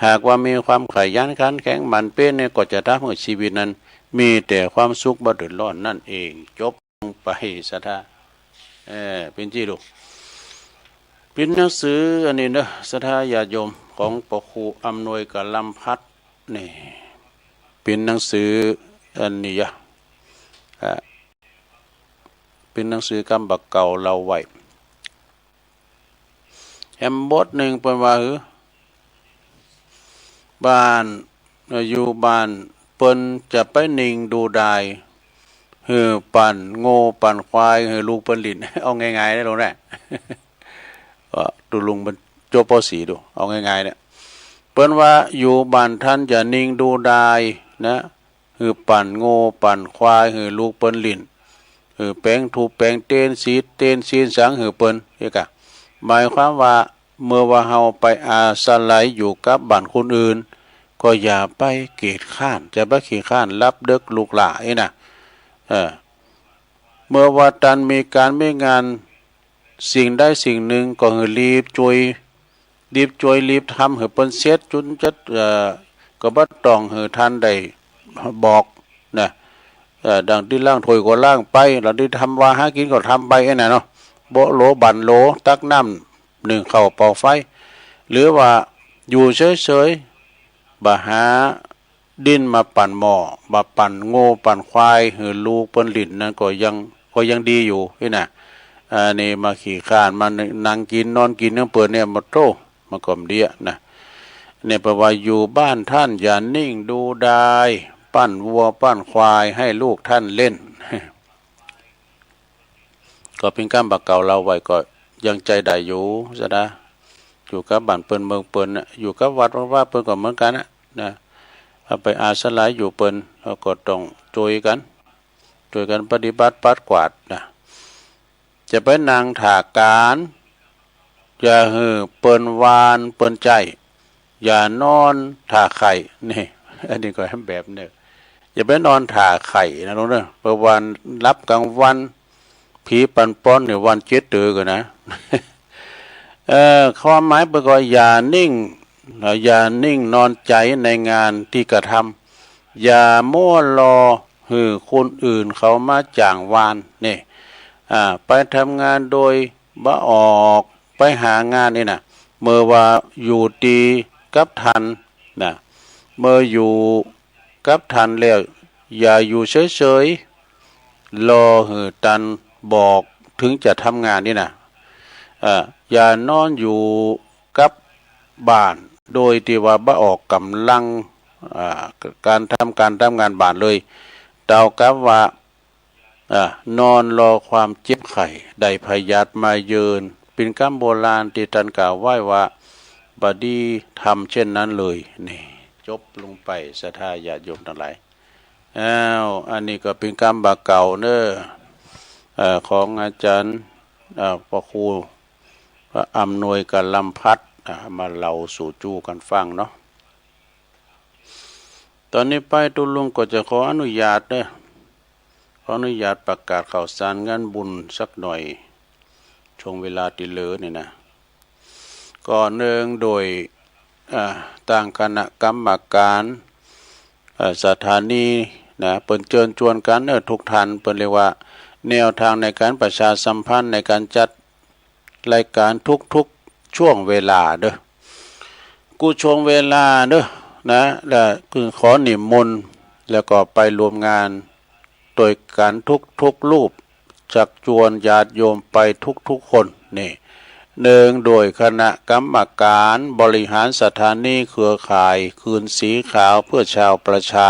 หากว่ามีความขยันขันแข็งหมั่นเพียรเนี่ยก็จะทำให้ชีวิตนั้นมีแต่ความสุขบ่เดือดร้อนนั่นเองจบลงไปศรัทธาเป็นที่ดูเป็นหนังสืออันนี้นะศรัทธาญาติโยมของพระครูอำนวยกลำพัฒน์นี่เป็นหนังสืออันนี้เป็นหนังสือกำบักเก่าเราไว้แฮมบดหนึ่งเป็นว่าบ้านอยู่บ้านเปิ้นจะไปนิ่งดูได้ปั่นโง่ปั่นควายลูกเปิ้นลิ้นเอาง่ายๆได้ลงแน่ดูลุงมันโจปอสีดูเอาง่ายๆเนี่ยเปิ้นว่าอยู่บ้านท่านจะนิ่งดูได้นะปั่นโง่ปั่นควายลูกเปิ้นลิ้นแปลงถูกแปลงเต้นซีนสังเปิ้นเอกะหมายความว่าเมื่อว่าเฮาไปอาศัยอยู่กับบ้านคนอื่นก็อย่าไปเกียจข้านจะไปขี้ข้านรับเด็กลูกหลานนะเมื่อว่าตันมีการไม่งานสิ่งได้สิ่งหนึ่งก็รีบช่วยรีบทำเปิ้นเซ็ตจุนจัดก็บ่ต้องท่านได้บอกนะดังที่ล่างถอยก็ล่างไปเราได้ทำว่าหากินก็ทำไปไอ้น่ะเนาะโบโลบันโลตักน้ำหนึ่งเข้าเป่าไฟหรือว่าอยู่เฉยๆบ่หา ดิ้นมาปั่นหม้อมาปั่นโง่ปั่นควายหือลูกเปิ้นลิ้นนั่นก็ยังดีอยู่พี่น่ะนี่มาขี่ข้านมานั่งกินนอนกินเนื้อเปิดเนี่ยมาโตมาก่อมเดียนะเนี่ยแปลว่าอยู่บ้านท่านอย่านิ่งดูดายปั้นวัวปั้นควายให้ลูกท่านเล่น ก็เป็นการบักเก่าเราไว้ก็ยังใจได้อยู่ซะนะอยู่กับบ้านเปิ้นเมืองเปิ้นอยู่กับวัดว่าเปิ้นก็เหมือนกันนะถ้าไปอาศัยอยู่เปิ้นเราก็ต้องช่วยกันปฏิบัติปัดกวาดนะจะไปนางถาการอย่าหือเปิ้นวานเปิ้นใจอย่านอนถาไข่นี่อันนี้ก็ให้แบบเนี่ยอย่าไปนอนถาไข่นะน้องเด้อเพราะวันรับกลางวันผีปันป้อนเนี่ยวันเจ็ดตือกันนะ ความหมายเป็นก็อย่านิ่งนอนใจในงานที่กระทำอย่ามั่วรอหือคนอื่นเขามาจ้างวานนี่ไปทำงานโดยบ่ออกไปหางานนี่นะเมื่อว่าอยู่ดีกับทันนะเมื่ออยู่กับทันแล้วอย่าอยู่เฉยๆรอหือตันบอกถึงจะทำงานนี่นะอย่านอนอยู่กับบ้านโดยที่ว่าบ่ออกกำลังการทำงานบ้านเลยเดากับว่านอนรอความเจ็บไข้ได้พยาธิมาเยือนเป็นคำโบราณที่ท่านกล่าวไว้ว่าบดีทำเช่นนั้นเลยนี่จบลงไปศรัทธาญาติโยมทั้งหลายอันนี้ก็เป็นคำบาเก่าเนอะของอาจารย์พระครูอำนวยกับลำพัดมาเล่าสู่จูกันฟังเนาะตอนนี้ไปตุลุงก็จะขออนุญาตเด้อขออนุญาตประกาศข่าวสารงานบุญสักหน่อยช่วงเวลาที่เหลือนี่นะก่อนเนื่องโดยต่างคณะกรรมการสถานีนะเปิ่นเชิญชวนกันทุกท่านเปิ่นเรียกว่าแนวทางในการประชาสัมพันธ์ในการจัดรายการทุกช่วงเวลาเด้อกูช่วงเวลาเด้อนะแล้วคือขอนิมนต์แล้วก็ไปรวมงานโดยการทุกรูปจักจวนญาติโยมไปทุกคนนี่เนื่องโดยคณะกรรมการบริหารสถานีเครือข่ายคืนสีขาวเพื่อชาวประชา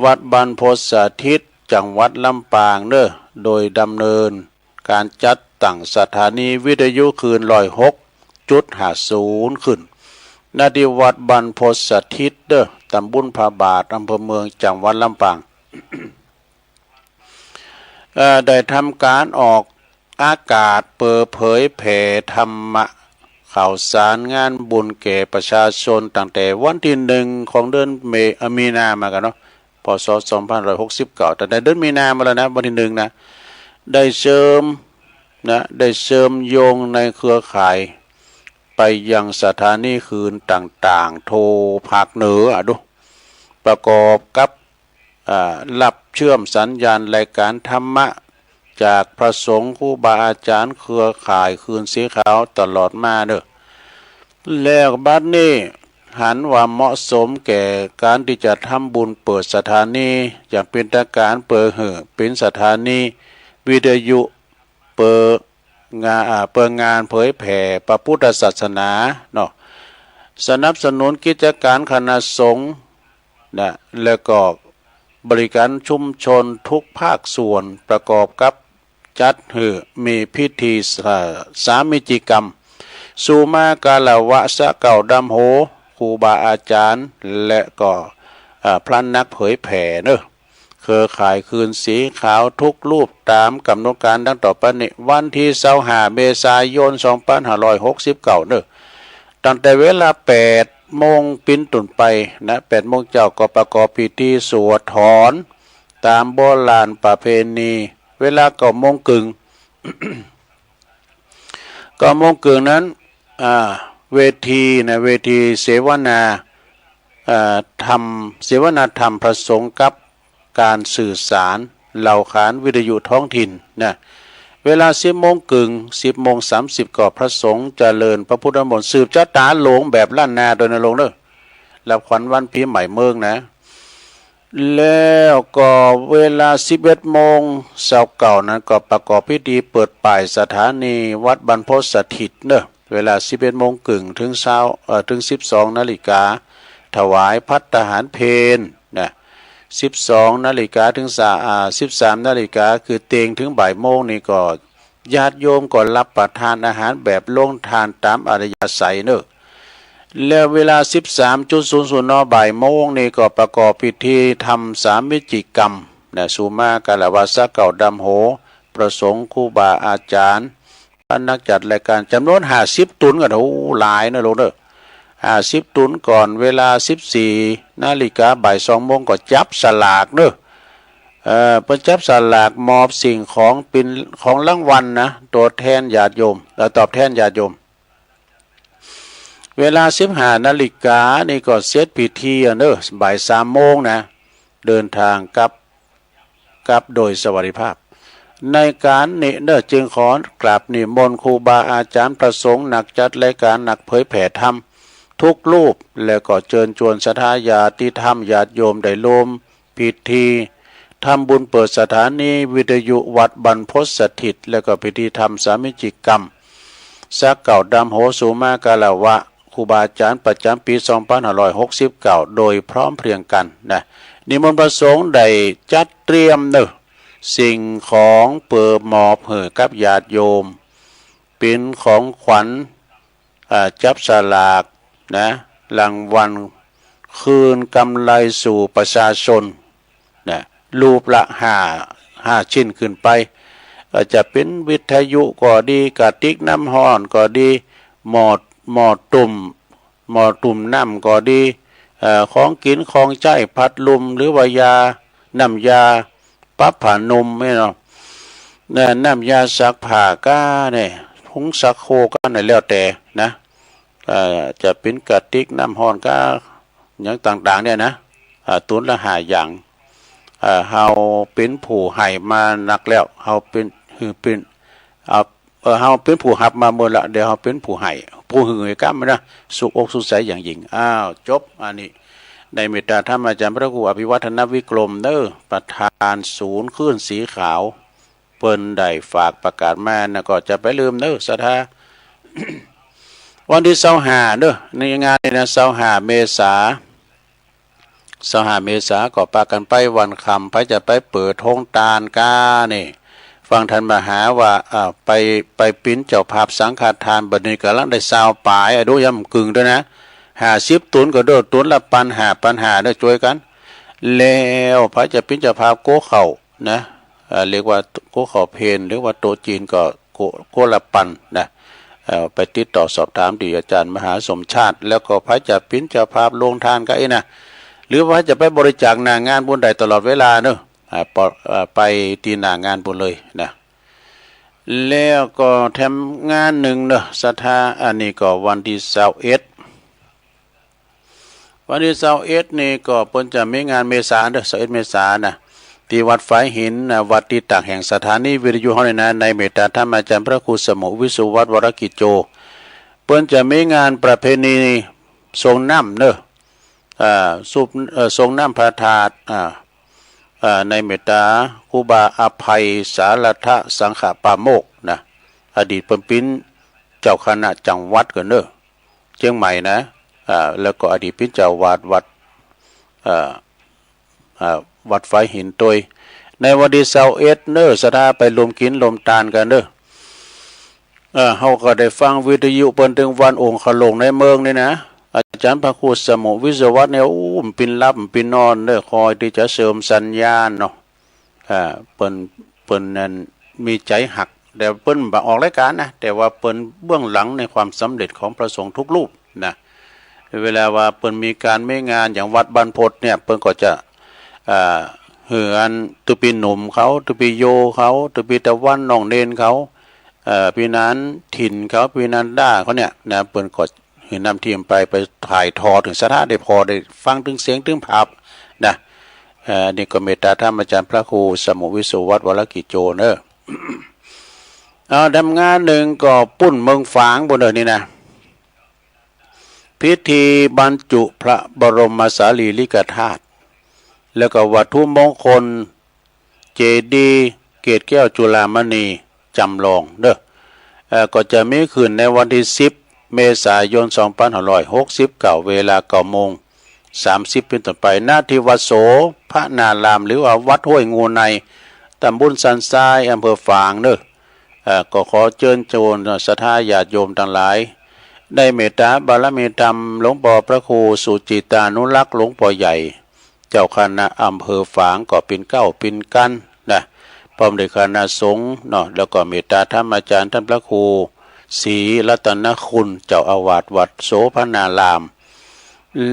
วัดบรรพตสถิตจังหวัดลำปางเด้อโดยดำเนินการจัดตั้งสถานีวิทยุคืน106.50ขึ้นณที่วัดบรรพตสถิตเด้อตำบลพระบาทอำเภอเมืองจังหวัดลำปาง ได้ทำการออกอากาศเปิดเผยแผ่ธรรมะข่าวสารงานบุญแก่ประชาชนตั้งแต่วันที่1ของเดือนมีนามากันเนาะพศ2569แต่ในเดือนมีนามาแล้วนะวันที่1นะได้เสริมโยงในเครือข่ายไปยังสถานีคืนต่างๆโทรภาคเหนือดูประกอบกับรับเชื่อมสัญญาณรายการธรรมะจากพระสงฆ์ครูบาอาจารย์เครือข่ายคืนสีขาวตลอดมาเด้อแล้วบัดนี้หันว่าเหมาะสมแก่การที่จะทำบุญเปิดสถานีอย่างเป็นทางการเปิดเป็นสถานีวิทยุเปิดงานเผยแผ่พระพุทธศาสนาเนาะสนับสนุนกิจการคณะสงฆ์นะแล้วก็บริการชุมชนทุกภาคส่วนประกอบกับจัดมีพิธีสามิจิกรรมสุมากาลวะสะเก่าดำโหครูบาอาจารย์และก็พระนักเผยแผ่เนอะเครือข่ายคืนสีขาวทุกรูปตามกำหนดการดังต่อไปนี้วันที่25 เมษายน 2569เนอะตั้งแต่เวลา8 โมงปิ้นตุนไปนะ8 โมงเจ้าก็ประกอบพิธีสวดถอนตามโบราณประเพณีเวลา9 โมงครึ่ง 9 โมงครึ่งนั้นเวทีเสวนาธรรมผสมกับการสื่อสารเหล่าขานวิทยุท้องถิ่นนะเวลา10 โมงครึ่ง 10 โมง 30ก็พระสงฆ์เจริญพระพุทธมนต์สืบชะตาหลงแบบล้านนาโดยนรงค์เด้อรับขวัญวันปีใหม่เมืองนะ แล้วก็เวลา11 โมงเช้าเก่านั้นก็ประกอบพิธีเปิดป่ายสถานีวัดบรรพตสถิตเนอะเวลา11 โมงครึ่งถึงเช้าถึง12 นาฬิกาถวายภัตตาหารเพลนะ12 นาฬิกาถึง13 นาฬิกาคือเตงถึงบ่ายโมงนี่ก็ญาติโยมก็รับประทานอาหารแบบโรงทานตามอัธยาศัยเนอะแล้วเวลา 13.00 น.บ่ายโมงนี่ก็ประกอบพิธีทำสามิจิกรรมนะสุมากาลวาสเก่าดำโหประสงค์ครูบาอาจารย์นักจัดรายการจำนวน50 ตุนกันโอ้หลายนะโลกเด้อ50 ตุนก่อนเวลา 14 นาฬิกาบ่าย 2 โมงก็จับสลากเนอะเปิ้นจับสลากมอบสิ่งของเป็นของรางวัลนะตัวแทนญาติโยมตอบแทนญาติโยมเวลา 15 นาฬิกานี่ก็เสร็จพิธีเนอะบ่าย 3 โมงนะเดินทางกลับโดยสวัสดิภาพในการนี้เนอะจึงขอกราบนิมนต์ครูบาอาจารย์ประสงค์นักจัดรายการนักเผยแผ่ธรรมทุกรูปแล้วก็เชิญชวนศรัทธาญาติธรรมญาติโยมได้ร่วมพิธีทำบุญเปิดสถานีวิทยุวัดบรรพตสถิตแล้วก็พิธีทำสามิจิกรรมสักเก่าดำโหสุมากาลวะครูบาอาจารย์ประจำปี 2569 โดยพร้อมเพรียงกันนะนิมนต์ประสงค์ได้จัดเตรียมเนอะสิ่งของเปิดมอบให้กับญาติโยมเป็นของขวัญจับสลากนะรางวัลคืนกำไรสู่ประชาชนนะรูปละ5 ชิ้นขึ้นไปจะเป็นวิทยุก็ดีกระติกน้ำห้อนก็ดีหมอตุ่มน้ำก็ดีของกินของใช้พัดลมหรือว่ายาน้ำยาปั๊บผ่านนมไม่เนาะน้ำยาซักผ้าก้าเนี่ยผงซักโคก้าเนี่ยแล้วแต่นะจะเป็นกระติกน้ำห้อนก้าอย่างต่างๆเนี่ยนะตุนละ5 อย่างเฮาเป็นผู้ให้มานักแล้วเฮาเป็นเฮาเป็นผู้หับมาเมื่อละเดี๋ยวเฮาเป็นผู้ให้ผู้หือก้ามนะสุขอกสุขใจอย่างยิ่งจบอันนี้ในเมตตาธรรมอาจารย์พระครูอภิวัฒนวิกรมเด้อประธานศูนย์คลื่นสีขาวเปิ้นได้ฝากประกาศมานะก็จะไปลืมเด้อศรัทธา วันที่25เด้อในงานนี่นะ25 เมษาก็ปากันไปวันคำไปจะไปเปิดโรงทานกานี่ฟังท่านมหาว่าไปปิ้นเจ้าภาพสังฆทานบัดนี้กำลังได้20 ปลายดูย่ำกึ่งด้วยนะ50 ตุนก็โดดตุนละปัญหาได้ช่วยกันแล้วพระจะปิ้นเจ้าภาพโกเข่านะเรียกว่าโกเข่าเพนหรือว่าโตจีนก็โกละปันนะไปติดต่อสอบถามที่อาจารย์มหาสมชาติแล้วก็พระจะปิ้นเจ้าภาพลงทานก็นะหรือว่าจะไปบริจาคหน้างานบุญใดตลอดเวลาเนอะไปตีหน้างานบุญเลยนะแล้วก็ทำงานหนึ่งเนอะศรัทธาอันนี้ก็วันที่21นี่ก็เพิ่นจะมีงานเมษาเนอะ21 เมษายนนะที่วัดฝายหินวัดที่ตักแห่งสถานีวิทยุเฮานี่นะในเมตตาธรรมอาจารย์พระครูสมุวิสุวัฒน์วรกิจโจเพิ่นจะมีงานประเพณีทรงน้ำเนอะทรงน้ำพระธาตุในเมตตาครูบาอภัยสารทะสังฆปาโมกนะอดีตเปิ้นเจ้าคณะจังหวัดกันเนอะเชียงใหม่นะแล้วก็อดีตเป็นเจ้าวาดวัดฝายหินตัวในวันที่21เนอะศรัทธาไปรวมกินรวมทานกันเนอะเฮาก็ได้ฟังวิทยุเปิ้นถึงวันองค์ขลงในเมืองนี่นะอาจารย์พระครูสมุวิศวัฒน์เนี่ยปินรับปินนอนเด้อคอยที่จะเสริมสัญญาณเนาะเปิ้นนั้นมีใจหักแต่เปิ้นบ่ออกรายการนะแต่ว่าเปิ้นเบื้องหลังในความสำเร็จของพระสงฆ์ทุกรูปนะเวลาว่าเปิ้นมีการไม่งานอย่างวัดบรรพตเนี่ยเปิ้นก็จะเหือนตุปีหนุ่มเขาตุปีโยเขาตุปีตะวันน้องเนนเขาปีนั้นถิ่นเขาปีนั้นด่าเขาเนี่ยนะเปิ้นก็นำทีมไปถ่ายทอถึงสถานได้พอได้ฟังถึงเสียงถึงภาพนะนี่ก็เมตตาธรรมอาจารย์พระครูสมุวิสุวัฒน์วรกิจโจเนอะทำงานหนึ่งก็ปุ้นเมืองฝางบนนี่นะพิธีบรรจุพระบรมสารีริกธาตุ แล้วก็วัตถุมงคลเจดีย์เกศแก้วจุฬามณีจำลองเด้อก็จะมีขึ้นในวันที่10 เมษายน 2569 เวลา9:30 เป็นต้นไปณที่วัดโสพระนารามหรือว่าวัดห้วยงูในตำบลสันทรายอำเภอฝางเด้อก็ขอเชิญชวนศรัทธาญาติโยมทั้งหลายได้เมตตาบารมีธรรมหลวงพ่อพระครูสุจิตานุรักษ์หลวงพ่อใหญ่เจ้าคณะอำเภอฝางก็เป็นเก้าเป็นกันนะพร้อมด้วยคณะสงฆ์เนาะแล้วก็เมตตาธรรมอาจารย์ท่านพระครูศรีรัตนคุณเจ้าอาวาสวัดโสพนาราม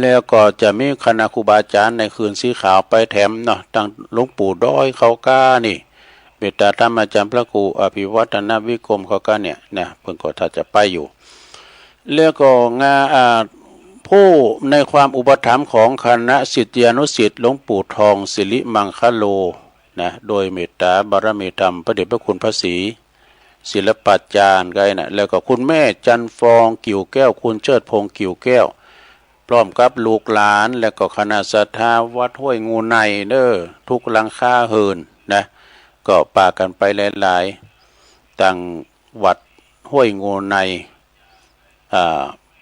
แล้วก็จะมีคณะครูบาอาจารย์ในคืนสีขาวไปแถมเนาะตั้งหลวงปู่ด้อยเขาก้านี่เมตตาธรรมอาจารย์พระครูอภิวัฒนวิกรมเขาก้าเนี่ยนะเพิ่นก็ถ้าจะไปอยู่แล้วก็งานผู้ในความอุปถัมภ์ของคณะศิษยานุศิษย์หลวงปู่ทองสิริมังคโลนะโดยเมตตาบารมีธรรมพระเดชพระคุณพระศรีศิลปัจจารย์ไกนะแล้วก็คุณแม่จันฟองกิ่วแก้วคุณเชิดพงษ์กิ่วแก้วพร้อมกับลูกหลานและก็คณะศรัทธาวัดห้วยงูในเด้อทุกหลังคาเฮินนะก็ปากันไปหลายๆตั้งวัดห้วยงูใน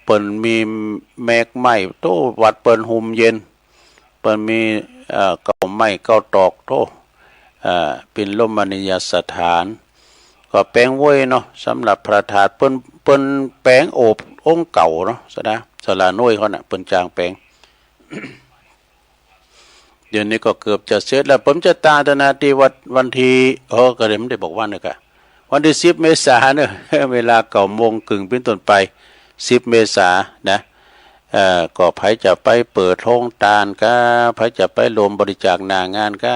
เปิ้นมีแมกไม้โตวัดเปิ้นหุมเย็นเปิ้นมีเก้าไม้เก้าตอกโตเป็นลมณียสถานก็แปลงไว้เนาะสำหรับพระธาตุเปิ้นแปลงโอบองค์เก่าเนาะซะนะศาลาน้อยเขาน่ะเปิ้นจางแปลง เดี๋ยวนี้ก็เกือบจะเสร็จแล้วผมจะตาธนาที่วัดวันที่ก็เลยไม่ได้บอกว่าเนี่ยค่ะวันที่10 เมษายนเนี่ยเวลา9:30เป็นต้นไป10 เมษายนนะก็ไผจะไปเปิดโรงทานก็ไผจะไปรวมบริจาคหน้างานก็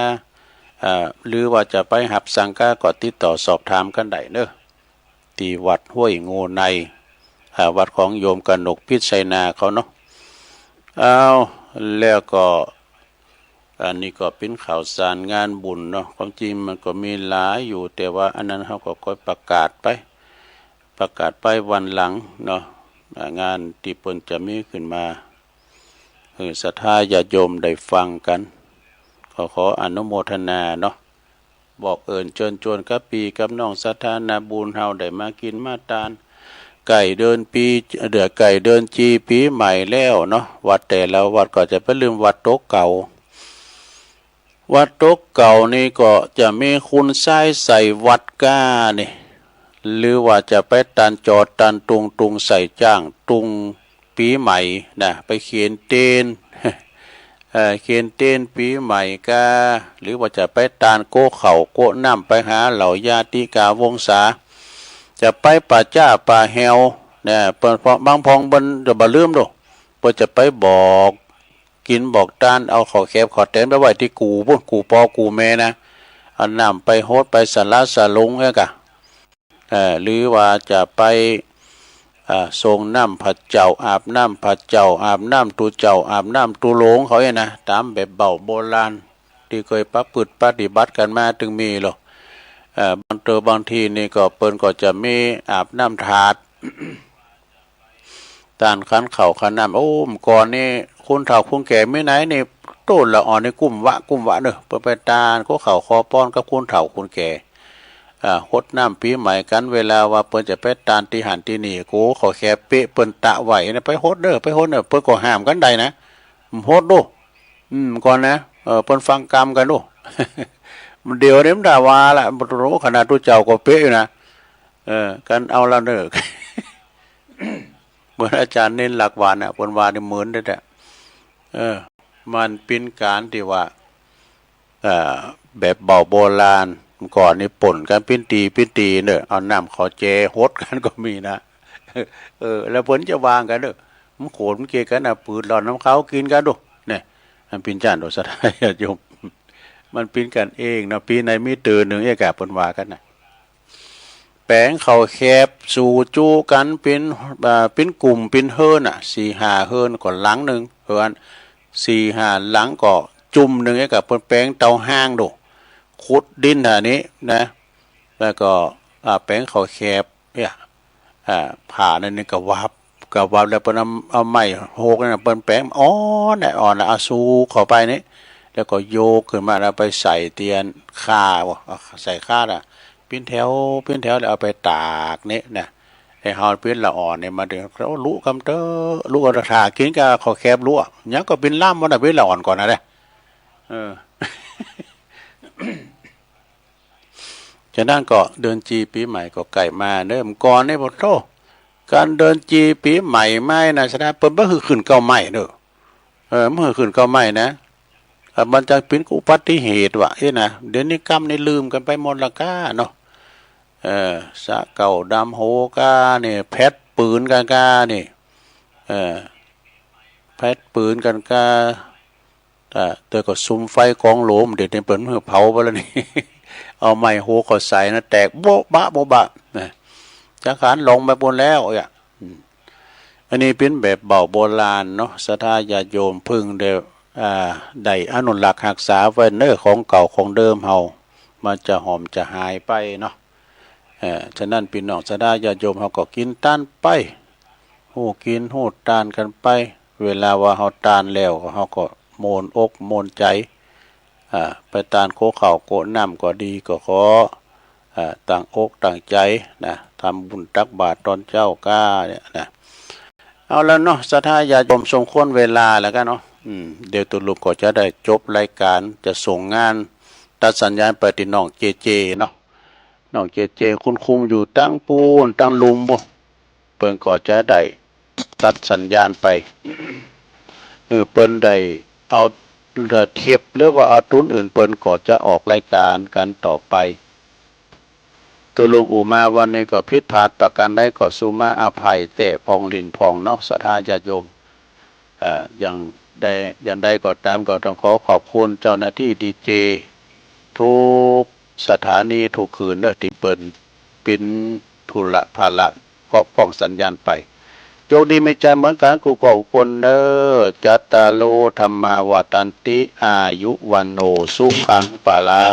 หรือว่าจะไปหับสังฆะก็ติดต่อสอบถามกันได้เด้อที่วัดห้วยงูในวัดของโยมกนกพิชัยนาเขาเนาะแล้วก็อันนี้ก็เป็นข่าวสารงานบุญเนาะความจริงมันก็มีหลายอยู่แต่ว่าอันนั้นเขาก็ค่อยประกาศไปวันหลังเนาะงานที่เพิ่นจะมีขึ้นมาศรัทธาญาติโยมได้ฟังกันขออนุโมทนาเนาะบอกเอิญเชิญชวนกับปีกับน้องศรัทธานาบุญเฮาได้มากินมาทานไก่เดินปีไก่เดินจีปีใหม่แล้วเนาะวัดแต่ละวัดก็จะไปลืมวัดโต๊ะเก่าวัดโต๊ะเก่านี่ก็จะมีคุณใส่วัดก้านี่หรือว่าจะไปตันจอดตันตุงใส่จ้างตุงปีใหม่นะไปเขียนเต้นเขียนเต้นปีใหม่ก็หรือว่าจะไปตานโกเข่าโกน้ำไปหาเหล่าญาติกาวงศาจะไปป่าจ้าป่าแฮวเนี่ยเปิดบางพองบนจะบ่ลืมดูเปิดจะไปบอกกินบอกตานเอาขอแคบขอเต็มไปไว้ที่กูพุ่นกูปอกูแม่นะเอาน้ำไปโฮดไปสละสะลงเนี่ยกะหรือว่าจะไปทรงน้ำผัดเจ้าอาบน้ำผัดเจ้าอาบน้ำตูเจ้าอาบน้ำตูหลงเขาเนี่ยนะตามแบบเบาโบราณที่เคยปฏิบัติกันมาถึงมีหรอกบางทีนี่ก็เปิ้นก็จะมีอาบน้ำถาด ตานขันเข่าขันน้ำก่อนนี่คุณเฒ่าคุณแก่ไม่ไหนนี่ต้นละอ่อนในกุ้มวะเนอะเปิ้นไปตานก็เข่าคอป้อนกับคุณเฒ่าคุณแก่ฮดน้ำปีใหม่กันเวลาว่าเปิ้นจะไปตานที่หันที่นี่กูขอแค่เป๊ะเปิ้นตะไหวนะไปฮดเด้อเปิ้นก็ห้ามกันได้นะฮดดูก่อนนะเปิ้นฟังกรรมกันดู เดี๋ยวนี้มันด่าว่าละรู้ขนาดตัวเจ้าก็เป๊ะอยู่นะกันเอาละเด้อ เหมือนอาจารย์เน้นหลักวานน่ะเปิ้นว่าได้เหมือนได้แต่มันเป็นการที่ว่าแบบเบาโบราณก่อนนี่ป่นกันปิ้นตีเนอะเอาน้ำขอเจฮดกันก็มีนะแล้วเพิ่นจะวางกันเนอะมันโขนมันเกกันน่ะปืนหลอนน้ำเขากินกันดูเนี่ยมันเป็นจานโดสะได้ญาติโยมมันปิ้นกันเองนะปีในมีตื่นหนึ่งเอกะเพิ่นว่ากันน่ะแปลงเขาแคบสู่จูกันเป็นกลุ่มเป็นเฮิรนอ่ะ4-5เฮิรนก่อนหลังนึงเฮิรน4-5หลังก็จุ่มนึงเอกะเพิ่นแปลงเตาห้างดูขุดดินอันนี้นะแล้วก็แป้งเขาแคบเนี่ยผ่านั่นนี่ก็วับแล้วเปิ้นเอาไม้โหกนั่นเปิ้นแป้งอ่อนเอาสู้เข้าไปนี่ แล้วก็โยกขึ้นมาแล้วไปใส่เตียนข้าวใส่ข้าอ่ะปิ้นแถวแล้วเอาไปตากเนี่ยไอ้เฮาปิ้นละอ่อนเนี่ยมาถึงเขาลุกำเตอลุกกระถากินกับขอแคบลุยังก็ปิ้นล่ามมันน่ะปิ้นละอ่อนก่อนนะเด้ฉะนั้นก็เดินจีปีใหม่ก็ไก่มาเริ่มก่อนในบทโตการเดินจีปีใหม่ไม่นะฉะนั้นเปิ้นบ่คือขึ้นเก้าใหม่เด้อมันคือขึ้นเก้าใหม่นะมันจะเป็นอุบัติเหตุวะนะเดี๋ยวนี้กรรมนี่ลืมกันไปหมดละก้าเนาะสะเก่าดำโหกาเนี่ยแพทปืนกันกานี่แพทปืนกันกาแต่ก็ซุ่มไฟกองโหลมเดี๋ยวนี้เปิ้นมือเผาไปแล้วนี่ เอาไม้โหก็ใส่นะแตกโบ๊ะบะนะจักรานลงไปบนแล้วอันนี้เป็นแบบเบาโบราณเนาะศรัทธาญาติโยมพึ่งได้อนุรักษ์รักษาไว้เนื้อของเก่าของเดิมเฮามันจะหอมจะหายไปเนาะฉะนั้นพี่น้องศรัทธาญาติโยมเฮาก็กินต้านไปหูกินหูตานกันไปเวลาว่าเฮาตานแล้วเฮาก็โมนอกโมนใจไปตานโคข้าวโกน้ำก็ดีก็ขอต่างอกต่างใจนะทำบุญตักบาตรตอนเจ้าก้าเนี่ยนะเอาแล้วเนาะศรัทธาญาติโยมสมควรเวลาแล้วกันเนาะเดี๋ยวตุลุกก็จะได้จบรายการจะส่งงานตัดสัญญาณไปที่น้องเจเนาะน้องเจคุณคุมอยู่ตั้งปูนตั้งลุมบ่เปิ้นก็จะได้ตัดสัญญาณไปเปิ้นได้เอาเทียบหรือว่าเอาทุนอื่นเปิ้นก็จะออกรายการกันต่อไปตัวลุงอูมาวันนี้ก็ผิดพลาดประการใดก็สุมาอภัยแต่พองลินพองเนาะศรัทธาญาติโยมอย่างใดก็ตามก็ต้องขอบคุณเจ้าหน้าที่ดีเจทุกสถานีทุกคืนเนอะที่เปิ้นปินธุระภาระก็ป้องสัญญาณไปโชคดีไม่ใจเหมือนกันกูก็คนเนอจัตตาโลธรรมาวตันติอายุวันโนสุขังปะลา